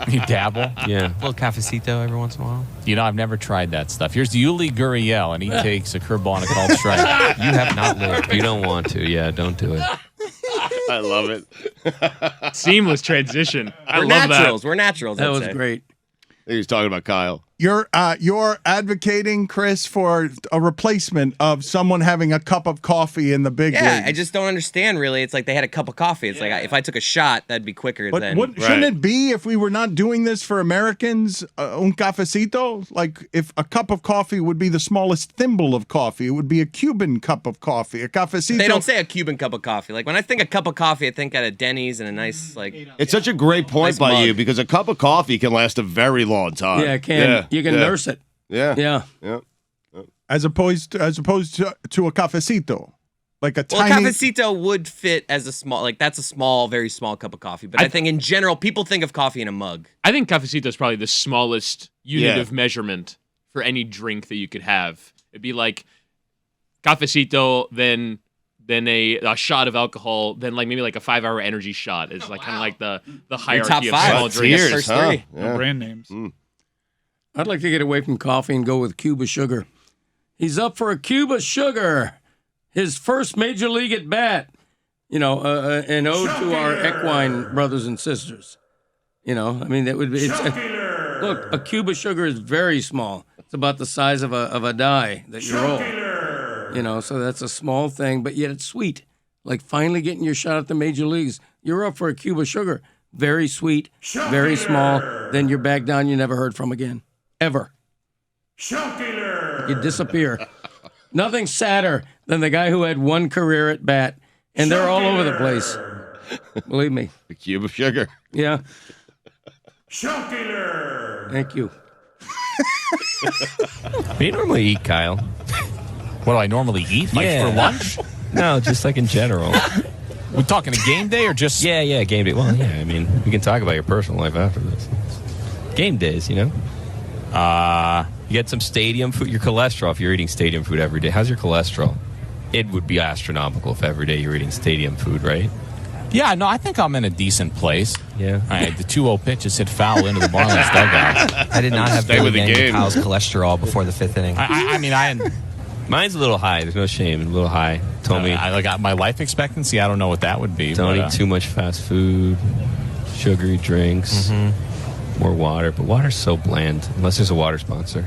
[SPEAKER 8] You dabble?
[SPEAKER 5] Yeah.
[SPEAKER 9] A little cafecito every once in a while.
[SPEAKER 8] You know, I've never tried that stuff. Here's Yuli Gurriel, and he takes a curveball and a called strike.
[SPEAKER 9] You have not lived.
[SPEAKER 5] You don't want to. Yeah, don't do it.
[SPEAKER 2] I love it.
[SPEAKER 6] Seamless transition. I
[SPEAKER 7] We're
[SPEAKER 6] love
[SPEAKER 7] naturals. We're naturals.
[SPEAKER 1] That
[SPEAKER 7] I'd
[SPEAKER 1] was
[SPEAKER 7] say.
[SPEAKER 1] great.
[SPEAKER 2] He was talking about Kyle.
[SPEAKER 4] You're advocating, Chris, for a replacement of someone having a cup of coffee in the big
[SPEAKER 7] Yeah,
[SPEAKER 4] leagues.
[SPEAKER 7] I just don't understand really. It's like they had a cup of coffee. It's like if I took a shot, that'd be quicker
[SPEAKER 4] But
[SPEAKER 7] than.
[SPEAKER 4] shouldn't it be if we were not doing this for Americans, un cafecito? Like if a cup of coffee would be the smallest thimble of coffee, it would be a Cuban cup of coffee. A cafecito.
[SPEAKER 7] They don't say a Cuban cup of coffee. Like when I think a cup of coffee, I think at a Denny's and a nice like.
[SPEAKER 2] It's such a great point
[SPEAKER 7] Nice
[SPEAKER 2] by
[SPEAKER 7] mug.
[SPEAKER 2] you because a cup of coffee can last a very long time.
[SPEAKER 1] Yeah, it can. You can nurse it.
[SPEAKER 2] Yeah.
[SPEAKER 1] Yeah.
[SPEAKER 4] as opposed to a cafecito, like a
[SPEAKER 7] Well, a
[SPEAKER 4] tiny.
[SPEAKER 7] cafecito would fit as a small, like that's a small, very small cup of coffee. But I think in general, people think of coffee in a mug.
[SPEAKER 6] I think cafecito is probably the smallest unit
[SPEAKER 2] Yeah.
[SPEAKER 6] of measurement for any drink that you could have. It'd be like cafecito, then a shot of alcohol, then like maybe like a 5-hour energy shot. It's like kind of like the
[SPEAKER 7] Your
[SPEAKER 6] hierarchy
[SPEAKER 7] top
[SPEAKER 6] of
[SPEAKER 7] five.
[SPEAKER 6] small drinks.
[SPEAKER 2] Cheers,
[SPEAKER 7] First
[SPEAKER 2] huh?
[SPEAKER 7] three.
[SPEAKER 3] No brand names.
[SPEAKER 1] I'd like to get away from coffee and go with Cuba Sugar. He's up for a Cuba Sugar, his first major league at bat. You know, an ode to our equine brothers and sisters. You know, I mean, that would be. Look, a Cuba Sugar is very small. It's about the size of a die that you roll. You know, so that's a small thing, but yet it's sweet. Like finally getting your shot at the major leagues. You're up for a Cuba Sugar. Very sweet, very small. Then you're back down. You never heard from again. Ever. You disappear. Nothing sadder than the guy who had one career at bat, and they're all over the place. Believe me.
[SPEAKER 2] The cube of sugar.
[SPEAKER 1] Yeah.
[SPEAKER 10] Show killer.
[SPEAKER 1] Thank you.
[SPEAKER 11] What do you normally eat, Kyle?
[SPEAKER 8] What do I normally eat? Like
[SPEAKER 11] Yeah.
[SPEAKER 8] for lunch?
[SPEAKER 11] No, just like in general.
[SPEAKER 8] We talking a game day or just?
[SPEAKER 11] Yeah, game day. Well, yeah, I mean, we can talk about your personal life after this. Game days, you know? You get some stadium food. Your cholesterol, if you're eating stadium food every day. How's your cholesterol? It would be astronomical if every day you're eating stadium food, right?
[SPEAKER 8] Yeah, no, I think I'm in a decent place.
[SPEAKER 11] Yeah.
[SPEAKER 8] All right, the 2-0 pitch just hit foul into the Marlins dugout.
[SPEAKER 9] I did not have
[SPEAKER 2] Stay with
[SPEAKER 9] Billy
[SPEAKER 2] the
[SPEAKER 9] Yang
[SPEAKER 2] game.
[SPEAKER 9] Kyle's cholesterol before the 5th inning.
[SPEAKER 8] I mean,
[SPEAKER 11] Mine's a little high. There's no shame. A little high. Told me
[SPEAKER 8] I got my life expectancy. I don't know what that would be.
[SPEAKER 11] don't
[SPEAKER 8] but,
[SPEAKER 11] eat too much fast food, sugary drinks, more water. But water's so bland, unless there's a water sponsor.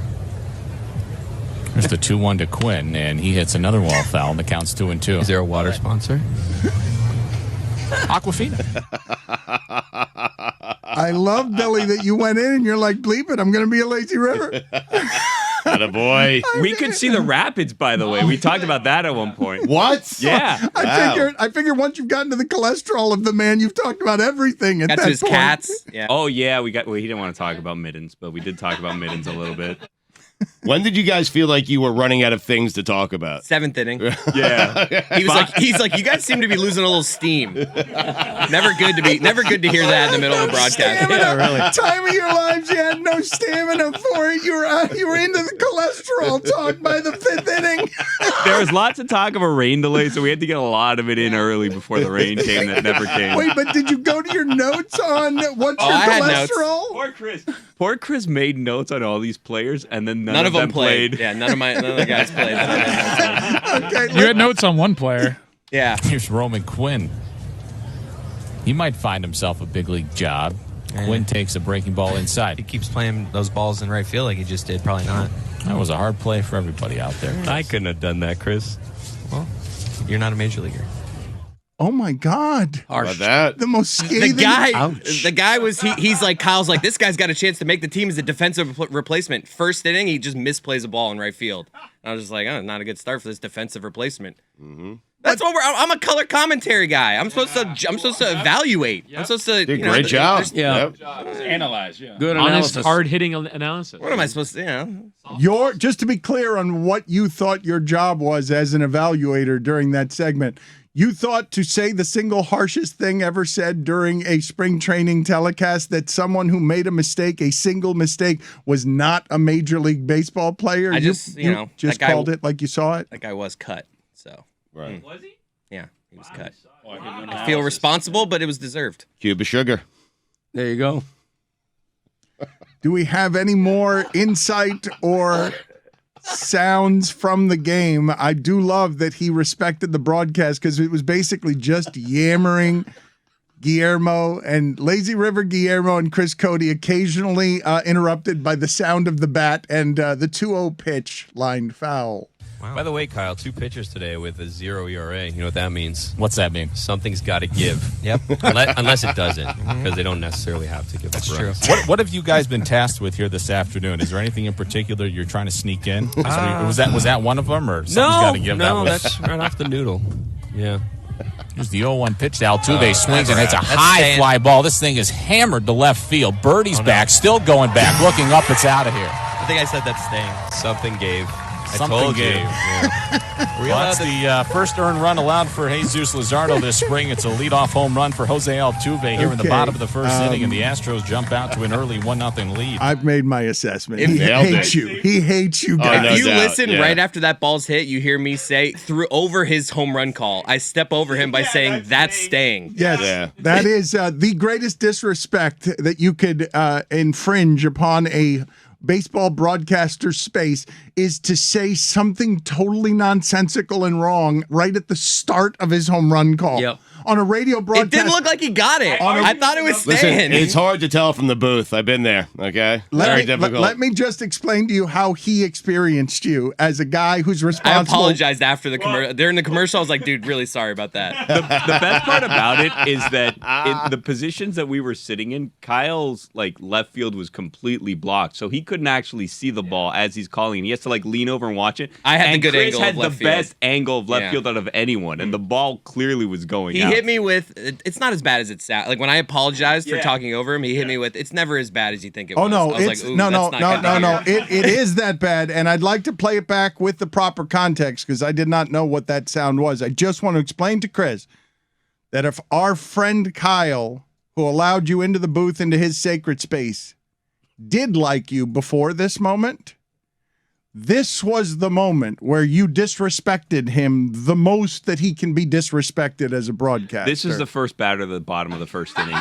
[SPEAKER 8] There's the 2-1 to Quinn, and he hits another wall foul, and the count's 2-2.
[SPEAKER 11] Is there a water sponsor?
[SPEAKER 8] Aquafina.
[SPEAKER 4] I love, Billy, that you went in and you're like, bleep it, I'm going to be a lazy river.
[SPEAKER 2] Attaboy.
[SPEAKER 5] We could see the rapids, by the way. We talked about that at one point.
[SPEAKER 2] What?
[SPEAKER 5] Yeah.
[SPEAKER 4] I figured once you've gotten to the cholesterol of the man, you've talked about everything at
[SPEAKER 7] Got
[SPEAKER 4] that
[SPEAKER 7] to his
[SPEAKER 4] point.
[SPEAKER 7] cats. Yeah.
[SPEAKER 5] Oh, yeah. He didn't want to talk about mittens, but we did talk about mittens a little bit.
[SPEAKER 2] When did you guys feel like you were running out of things to talk about?
[SPEAKER 7] 7th inning.
[SPEAKER 5] Yeah.
[SPEAKER 7] He's like, you guys seem to be losing a little steam. Never good to hear that in the middle of the broadcast.
[SPEAKER 4] Stamina. Time of your lives, you had no stamina for it. You were into the cholesterol talk by the 5th inning.
[SPEAKER 5] There was lots of talk of a rain delay, so we had to get a lot of it in early before the rain came that never came.
[SPEAKER 4] Wait, but did you go to your notes on what's your
[SPEAKER 7] I had notes.
[SPEAKER 4] cholesterol?
[SPEAKER 5] Poor Chris made notes on all these players, and then none
[SPEAKER 7] of them
[SPEAKER 5] played.
[SPEAKER 7] Yeah, none of the guys played.
[SPEAKER 4] Okay,
[SPEAKER 3] You had notes on one player.
[SPEAKER 7] Yeah.
[SPEAKER 8] Here's Roman Quinn. He might find himself a big league job. Quinn takes a breaking ball
[SPEAKER 9] He
[SPEAKER 8] inside.
[SPEAKER 9] keeps playing those balls in right field like he just did. Probably not.
[SPEAKER 8] That was a hard play for everybody out there.
[SPEAKER 11] I couldn't have done that, Chris.
[SPEAKER 9] Well, you're not a major leaguer.
[SPEAKER 4] Oh my God.
[SPEAKER 2] How about that?
[SPEAKER 4] The most scathing.
[SPEAKER 7] The guy was he's like, Kyle's like, this guy's got a chance to make the team as a defensive replacement. First inning, he just misplays a ball in right field. I was just like, oh, not a good start for this defensive replacement. That's what I'm a color commentary guy. I'm supposed to evaluate. I'm supposed to.
[SPEAKER 2] Did a great job.
[SPEAKER 1] Yeah.
[SPEAKER 2] Yep.
[SPEAKER 3] Analyze, yeah.
[SPEAKER 1] Good
[SPEAKER 6] Honest,
[SPEAKER 1] analysis.
[SPEAKER 6] hard-hitting analysis.
[SPEAKER 7] What am I supposed to?
[SPEAKER 4] Just to be clear on what you thought your job was as an evaluator during that segment, you thought to say the single harshest thing ever said during a spring training telecast that someone who made a single mistake, was not a Major League Baseball player?
[SPEAKER 7] I just,
[SPEAKER 4] you just
[SPEAKER 7] that guy-
[SPEAKER 4] called it like you saw it?
[SPEAKER 7] That guy was cut. So
[SPEAKER 2] Right.
[SPEAKER 6] Was he?
[SPEAKER 7] yeah, he was cut. I feel responsible, but it was deserved.
[SPEAKER 2] Cube of sugar.
[SPEAKER 1] There you go.
[SPEAKER 4] Do we have any more insight or sounds from the game? I do love that he respected the broadcast because it was basically just yammering Guillermo and Lazy River Guillermo and Chris Cote, occasionally interrupted by the sound of the bat and the 2-0 pitch lined foul.
[SPEAKER 11] Wow. By the way, Kyle, 2 pitchers today with a 0 ERA. You know what that means?
[SPEAKER 8] What's that mean?
[SPEAKER 11] Something's got to give.
[SPEAKER 9] Yep.
[SPEAKER 11] Unless it doesn't, because they don't necessarily have to give.
[SPEAKER 9] That's
[SPEAKER 11] up
[SPEAKER 9] true.
[SPEAKER 11] runs.
[SPEAKER 8] What have you guys been tasked with here this afternoon? Is there anything in particular you're trying to sneak in? Was that one of them, or something's got to give?
[SPEAKER 11] No,
[SPEAKER 8] that was,
[SPEAKER 11] that's right off the noodle. Yeah.
[SPEAKER 8] Here's the 0-1 pitch to Altuve. Swings and hits a
[SPEAKER 9] That's
[SPEAKER 8] high
[SPEAKER 9] staying.
[SPEAKER 8] fly ball. This thing is hammered to left field. Birdie's back, still going back, looking up. It's out of here.
[SPEAKER 9] I think I said that's staying.
[SPEAKER 11] Something gave.
[SPEAKER 8] Something
[SPEAKER 11] I told
[SPEAKER 8] gave.
[SPEAKER 11] you. Yeah.
[SPEAKER 8] Well, that's the first earned run allowed for Jesus Luzardo this spring. It's a leadoff home run for Jose Altuve here in the
[SPEAKER 4] Okay.
[SPEAKER 8] bottom of the first inning, and the Astros jump out to an early 1-0 lead.
[SPEAKER 4] I've made my assessment. He
[SPEAKER 2] nailed
[SPEAKER 4] hates
[SPEAKER 2] it.
[SPEAKER 4] you. He hates you guys.
[SPEAKER 2] no
[SPEAKER 7] If you
[SPEAKER 2] doubt,
[SPEAKER 7] listen
[SPEAKER 2] yeah.
[SPEAKER 7] right after that ball's hit, you hear me say over his home run call. I step over him by saying that's staying.
[SPEAKER 4] Yes,
[SPEAKER 2] Yeah.
[SPEAKER 4] that is the greatest disrespect that you could infringe upon a baseball broadcaster's space is to say something totally nonsensical and wrong right at the start of his home run call.
[SPEAKER 1] Yep.
[SPEAKER 4] on a radio broadcast.
[SPEAKER 7] It didn't look like he got it. I thought it was staying.
[SPEAKER 2] Listen, it's hard to tell from the booth. I've been there, okay? Very difficult.
[SPEAKER 4] Let me just explain to you how he experienced you as a guy who's
[SPEAKER 7] I
[SPEAKER 4] responsible.
[SPEAKER 7] apologized after the commercial. During the commercial, I was like, dude, really sorry about that.
[SPEAKER 5] The best part about it is that in the positions that we were sitting in, Kyle's like left field was completely blocked, so he couldn't actually see the ball as he's calling. He has to like lean over and watch it.
[SPEAKER 7] I had
[SPEAKER 5] and
[SPEAKER 7] the good
[SPEAKER 5] Chris
[SPEAKER 7] angle
[SPEAKER 5] had
[SPEAKER 7] of
[SPEAKER 5] the
[SPEAKER 7] left field.
[SPEAKER 5] best angle of left field out of anyone, and the ball clearly was going
[SPEAKER 7] He
[SPEAKER 5] out.
[SPEAKER 7] hit me with, it's not as bad as it sounds. Like when I apologized for talking over him, he hit me with, it's never as bad as you think it was.
[SPEAKER 4] Oh no,
[SPEAKER 7] I was
[SPEAKER 4] it's
[SPEAKER 7] like, ooh,
[SPEAKER 4] no.
[SPEAKER 7] that's not good to hear.
[SPEAKER 4] It is that bad, and I'd like to play it back with the proper context because I did not know what that sound was. I just want to explain to Chris that if our friend Kyle, who allowed you into the booth, into his sacred space, did like you before this moment, this was the moment where you disrespected him the most that he can be disrespected as a broadcaster.
[SPEAKER 5] This is the first batter at the bottom of the first inning.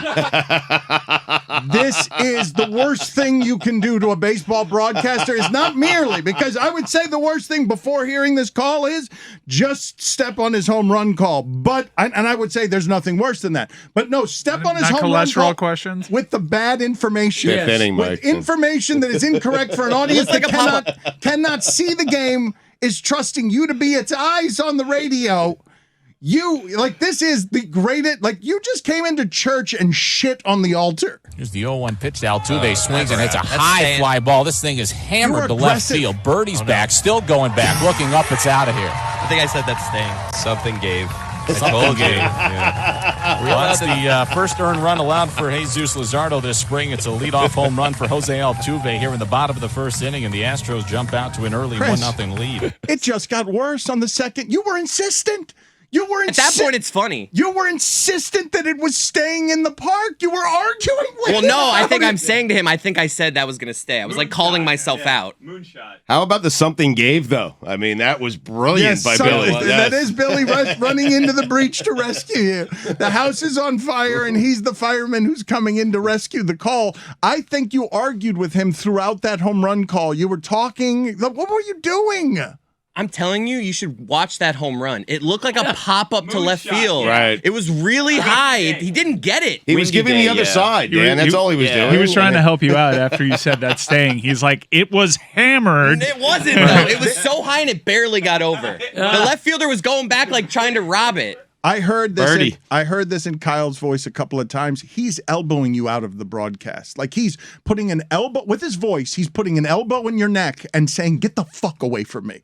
[SPEAKER 4] This is the worst thing you can do to a baseball broadcaster. Is not merely because I would say the worst thing before hearing this call is just step on his home run call. But and I would say there's nothing worse than that. But no, step on his
[SPEAKER 3] Not
[SPEAKER 4] home run
[SPEAKER 3] cholesterol
[SPEAKER 4] call
[SPEAKER 3] questions
[SPEAKER 4] with the bad information.
[SPEAKER 2] Fifth inning,
[SPEAKER 4] With
[SPEAKER 2] Mike.
[SPEAKER 4] information that is incorrect for an audience
[SPEAKER 7] like
[SPEAKER 4] that cannot see the game, is trusting you to be its eyes on the radio. You, like, this is the greatest, like, you just came into church and shit on the altar.
[SPEAKER 8] Here's the 0-1 pitch to Altuve. Swings and hits a high fly ball. This thing is hammered to left
[SPEAKER 4] aggressive.
[SPEAKER 8] field. Birdie's back, still going back. Looking up, it's out of here.
[SPEAKER 9] I think I said that's staying.
[SPEAKER 5] Something gave.
[SPEAKER 8] Something gave. Well, that's the first earned run allowed for Jesus Luzardo this spring. It's a leadoff home run for Jose Altuve here in the bottom of the first inning, and the Astros jump out to an early
[SPEAKER 4] Chris,
[SPEAKER 8] 1-0 lead.
[SPEAKER 4] It just got worse on the second. You were insistent. You were
[SPEAKER 7] At that point, it's funny.
[SPEAKER 4] You were insistent that it was staying in the park. You were arguing with
[SPEAKER 7] Well,
[SPEAKER 4] him
[SPEAKER 7] no, I
[SPEAKER 4] about
[SPEAKER 7] think
[SPEAKER 4] it.
[SPEAKER 7] I'm saying to him, I think I said that was going to stay. I was like calling myself out.
[SPEAKER 5] Moonshot.
[SPEAKER 2] How about the something gave, though? I mean, that was brilliant by Billy.
[SPEAKER 4] That is Billy running into the breach to rescue you. The house is on fire, and he's the fireman who's coming in to rescue the call. I think you argued with him throughout that home run call. You were talking. What were you doing?
[SPEAKER 7] I'm telling you, you should watch that home run. It looked like a pop-up to left field.
[SPEAKER 2] Right.
[SPEAKER 7] It was really high. He didn't get it.
[SPEAKER 2] He was giving the other side, Dan. That's all he was doing.
[SPEAKER 3] He was trying to help you out after you said that staying. He's like, it was hammered.
[SPEAKER 7] It wasn't, though. It was so high and it barely got over. The left fielder was going back like trying to rob it.
[SPEAKER 4] I heard this.
[SPEAKER 2] Birdie.
[SPEAKER 4] I heard this in Kyle's voice a couple of times. He's elbowing you out of the broadcast. Like he's putting an elbow with his voice. He's putting an elbow in your neck and saying, "Get the fuck away from me."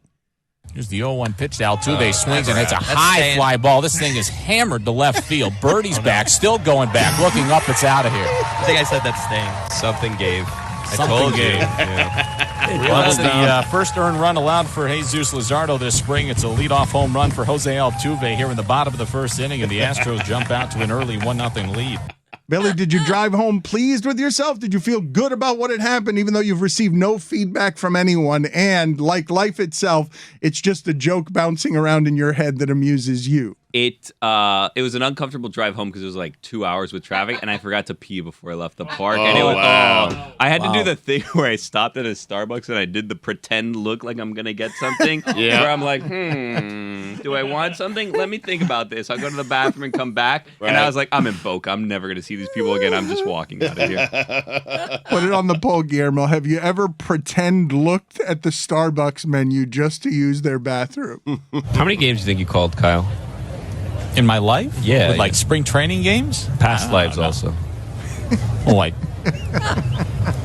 [SPEAKER 8] Here's the 0-1 pitch to Altuve. Swings and hits a high fly ball. This thing is hammered to left field. Birdie's back, still going back. Looking up, it's out of here.
[SPEAKER 9] I think I said that's staying.
[SPEAKER 5] Something gave.
[SPEAKER 8] Something gave. Well, that's the first earned run allowed for Jesus Luzardo this spring. It's a leadoff home run for Jose Altuve here in the bottom of the first inning, and the Astros jump out to an early 1-0 lead.
[SPEAKER 4] Billy, did you drive home pleased with yourself? Did you feel good about what had happened, even though you've received no feedback from anyone? And like life itself, it's just a joke bouncing around in your head that amuses you.
[SPEAKER 5] It was an uncomfortable drive home because it was like 2 hours with traffic, and I forgot to pee before I left the park. And it was,
[SPEAKER 2] wow.
[SPEAKER 5] I had to do the thing where I stopped at a Starbucks and I did the pretend look like I'm gonna get something.
[SPEAKER 2] Yeah.
[SPEAKER 5] Where I'm like, do I want something? Let me think about this. I'll go to the bathroom and come back.
[SPEAKER 2] Right.
[SPEAKER 5] And I was like, I'm in Boca. I'm never gonna see these people again. I'm just walking out of here.
[SPEAKER 4] Put it on the poll, Guillermo. Have you ever pretend looked at the Starbucks menu just to use their bathroom?
[SPEAKER 11] How many games do you think you called, Kyle?
[SPEAKER 8] In my life?
[SPEAKER 11] Yeah,
[SPEAKER 8] With like
[SPEAKER 11] yeah.
[SPEAKER 8] spring training games?
[SPEAKER 11] Past lives also.
[SPEAKER 8] Well, like,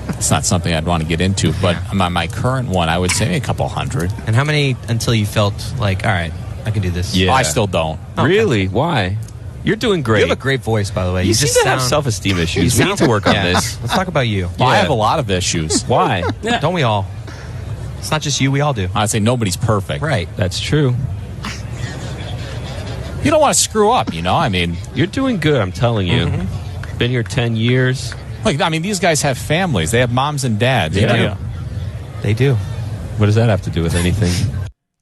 [SPEAKER 8] it's not something I'd want to get into, but my current one, I would say a couple hundred.
[SPEAKER 9] And how many until you felt like, all right, I can do this?
[SPEAKER 11] Yeah.
[SPEAKER 8] I still don't.
[SPEAKER 11] Really? Why? You're doing great.
[SPEAKER 9] You have a great voice, by the way.
[SPEAKER 11] You
[SPEAKER 9] just
[SPEAKER 11] seem to have
[SPEAKER 9] sound-
[SPEAKER 11] self-esteem
[SPEAKER 9] you
[SPEAKER 11] issues. We
[SPEAKER 9] sound-
[SPEAKER 11] need to work on
[SPEAKER 9] Yeah.
[SPEAKER 11] this.
[SPEAKER 9] Let's talk about you.
[SPEAKER 8] Well, I have a lot of issues.
[SPEAKER 11] Why?
[SPEAKER 9] Don't we all? It's not just you. We all do.
[SPEAKER 8] I'd say nobody's perfect.
[SPEAKER 9] Right.
[SPEAKER 11] That's true.
[SPEAKER 8] You don't want to screw up, you know? I mean,
[SPEAKER 11] You're doing good, I'm telling you. Been here 10 years.
[SPEAKER 8] like, I mean, these guys have families. They have moms and dads.
[SPEAKER 11] Yeah.
[SPEAKER 8] You know?
[SPEAKER 9] They do.
[SPEAKER 11] What does that have to do with anything?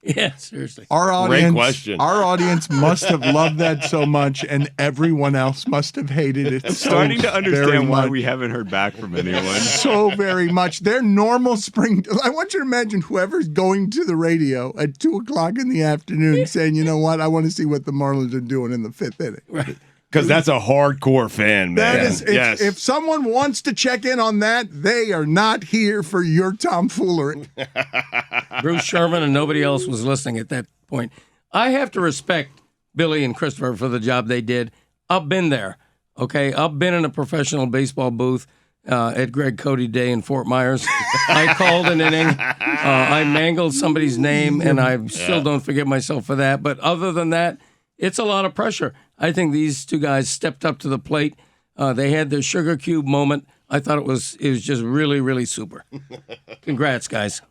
[SPEAKER 1] Yeah, seriously.
[SPEAKER 4] Our audience,
[SPEAKER 2] question.
[SPEAKER 4] Our audience must have loved that so much, and everyone else must have hated it.
[SPEAKER 5] Starting to
[SPEAKER 4] very
[SPEAKER 5] understand why
[SPEAKER 4] much.
[SPEAKER 5] we haven't heard back from anyone.
[SPEAKER 4] So very much. Their normal spring. I want you to imagine whoever's going to the radio at 2:00 in the afternoon saying, "You know what? I want to see what the Marlins are doing in the 5th inning."
[SPEAKER 1] Right.
[SPEAKER 2] Because that's a hardcore fan, man.
[SPEAKER 4] That is,
[SPEAKER 2] yes.
[SPEAKER 4] if someone wants to check in on that, they are not here for your tomfoolery.
[SPEAKER 1] Bruce Sherman and nobody else was listening at that point. I have to respect Billy and Christopher for the job they did. I've been there, okay? I've been in a professional baseball booth at Greg Cote Day in Fort Myers. I called an inning. I mangled somebody's name, and I still don't forgive myself for that. But other than that, it's a lot of pressure. I think these two guys stepped up to the plate. They had their sugar cube moment. I thought it was just really, really super. Congrats, guys.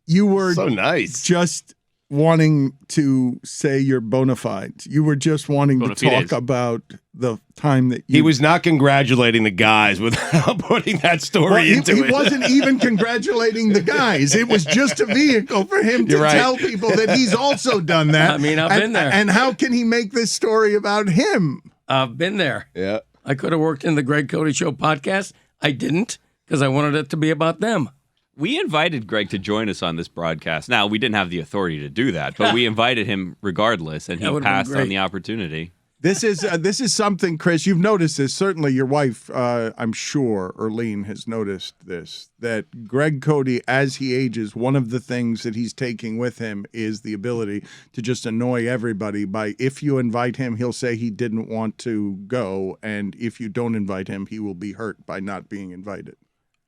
[SPEAKER 4] You were
[SPEAKER 2] so nice.
[SPEAKER 4] Just wanting to say you're bona fides. You were just wanting to talk about the time that you...
[SPEAKER 2] He was not congratulating the guys without putting that story into it.
[SPEAKER 4] He wasn't even congratulating the guys. It was just a vehicle for him to tell people that he's also done that.
[SPEAKER 1] I mean, I've been there.
[SPEAKER 4] And how can he make this story about him?
[SPEAKER 1] I've been there.
[SPEAKER 2] Yeah.
[SPEAKER 1] I could have worked in the Greg Cote Show podcast. I didn't because I wanted it to be about them.
[SPEAKER 5] We invited Greg to join us on this broadcast. Now, we didn't have the authority to do that, but we invited him regardless, and he passed on the opportunity.
[SPEAKER 4] This is something, Chris, you've noticed this. Certainly your wife, I'm sure, Erlene, has noticed this, that Greg Cote, as he ages, one of the things that he's taking with him is the ability to just annoy everybody by, if you invite him, he'll say he didn't want to go, and if you don't invite him, he will be hurt by not being invited.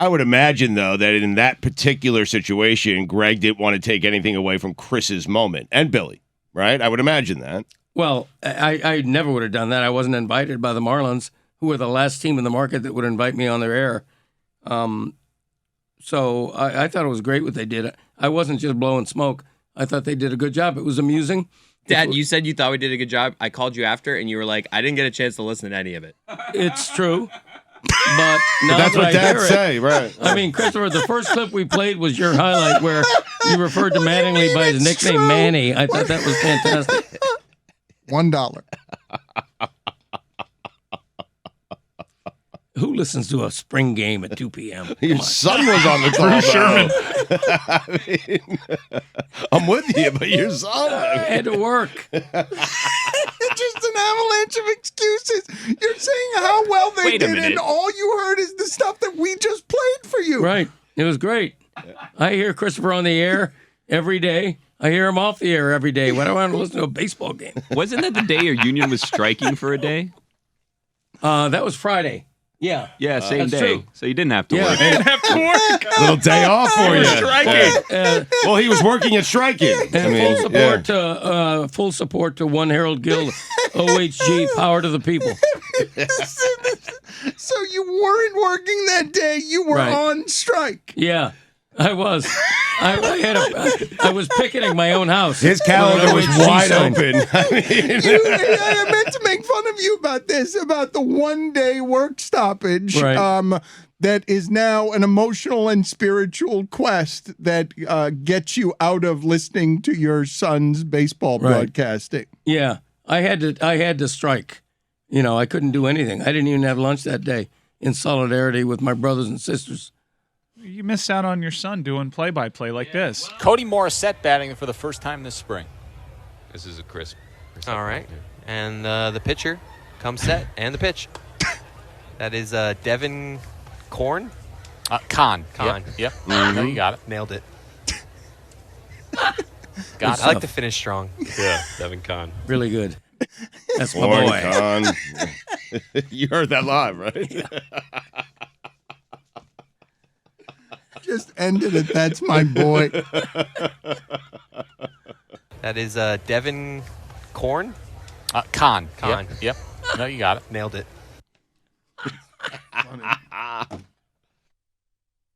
[SPEAKER 2] I would imagine, though, that in that particular situation, Greg didn't want to take anything away from Chris's moment and Billy, right? I would imagine that.
[SPEAKER 1] Well, I never would have done that. I wasn't invited by the Marlins, who were the last team in the market that would invite me on their air. So I thought it was great what they did. I wasn't just blowing smoke. I thought they did a good job. It was amusing.
[SPEAKER 7] Dad, you said you thought we did a good job. I called you after, and you were like, I didn't get a chance to listen to any of it.
[SPEAKER 1] It's true. But
[SPEAKER 2] that's what dads say, right?
[SPEAKER 1] I mean, Christopher, the first clip we played was your highlight where you referred to Mattingly by his nickname, Manny. I thought that was fantastic.
[SPEAKER 4] $1.
[SPEAKER 1] Who listens to a spring game at 2 p.m.?
[SPEAKER 2] Your son was on the call. Sherman. I'm with you, but your son.
[SPEAKER 1] I had to work.
[SPEAKER 4] Just an avalanche of excuses. You're saying how well they did, and all you heard is the stuff that we just played for you.
[SPEAKER 1] Right. It was great. I hear Christopher on the air every day. I hear him off the air every day. Why do I want to listen to a baseball game?
[SPEAKER 5] Wasn't that the day your union was striking for a day?
[SPEAKER 1] That was Friday. Yeah.
[SPEAKER 5] Yeah, same
[SPEAKER 1] that's
[SPEAKER 5] day.
[SPEAKER 1] true.
[SPEAKER 5] So you didn't have to work.
[SPEAKER 3] Didn't have to work.
[SPEAKER 2] Little day off for you.
[SPEAKER 3] Striking.
[SPEAKER 2] Well, he was working at striking.
[SPEAKER 1] And full support to One Herald Guild, OHG, power to the people.
[SPEAKER 4] So you weren't working that day. You were on strike.
[SPEAKER 1] Yeah, I was. I was picketing my own house.
[SPEAKER 2] His calendar was wide open.
[SPEAKER 4] I meant to make fun of you about this, about the one-day work stoppage.
[SPEAKER 1] Right.
[SPEAKER 4] That is now an emotional and spiritual quest that gets you out of listening to your son's baseball broadcasting.
[SPEAKER 1] Yeah, I had to strike. You know, I couldn't do anything. I didn't even have lunch that day in solidarity with my brothers and sisters.
[SPEAKER 3] You missed out on your son doing play-by-play like this.
[SPEAKER 8] Cody Morissette batting for the first time this spring.
[SPEAKER 11] This is a crisp.
[SPEAKER 9] All right. And the pitcher comes set, and the pitch. That is Devin Korn.
[SPEAKER 8] Kahn.
[SPEAKER 9] Kahn.
[SPEAKER 8] Yep. No, you got it.
[SPEAKER 9] Nailed it.
[SPEAKER 8] Got it.
[SPEAKER 9] I like to finish strong.
[SPEAKER 11] Yeah, Devin Kahn.
[SPEAKER 1] Really good. That's my boy.
[SPEAKER 2] Con. You heard that live, right?
[SPEAKER 4] Just ended it. That's my boy.
[SPEAKER 9] That is Devin Korn.
[SPEAKER 8] Kahn.
[SPEAKER 9] Kahn.
[SPEAKER 8] Yep. No, you got it.
[SPEAKER 9] Nailed it.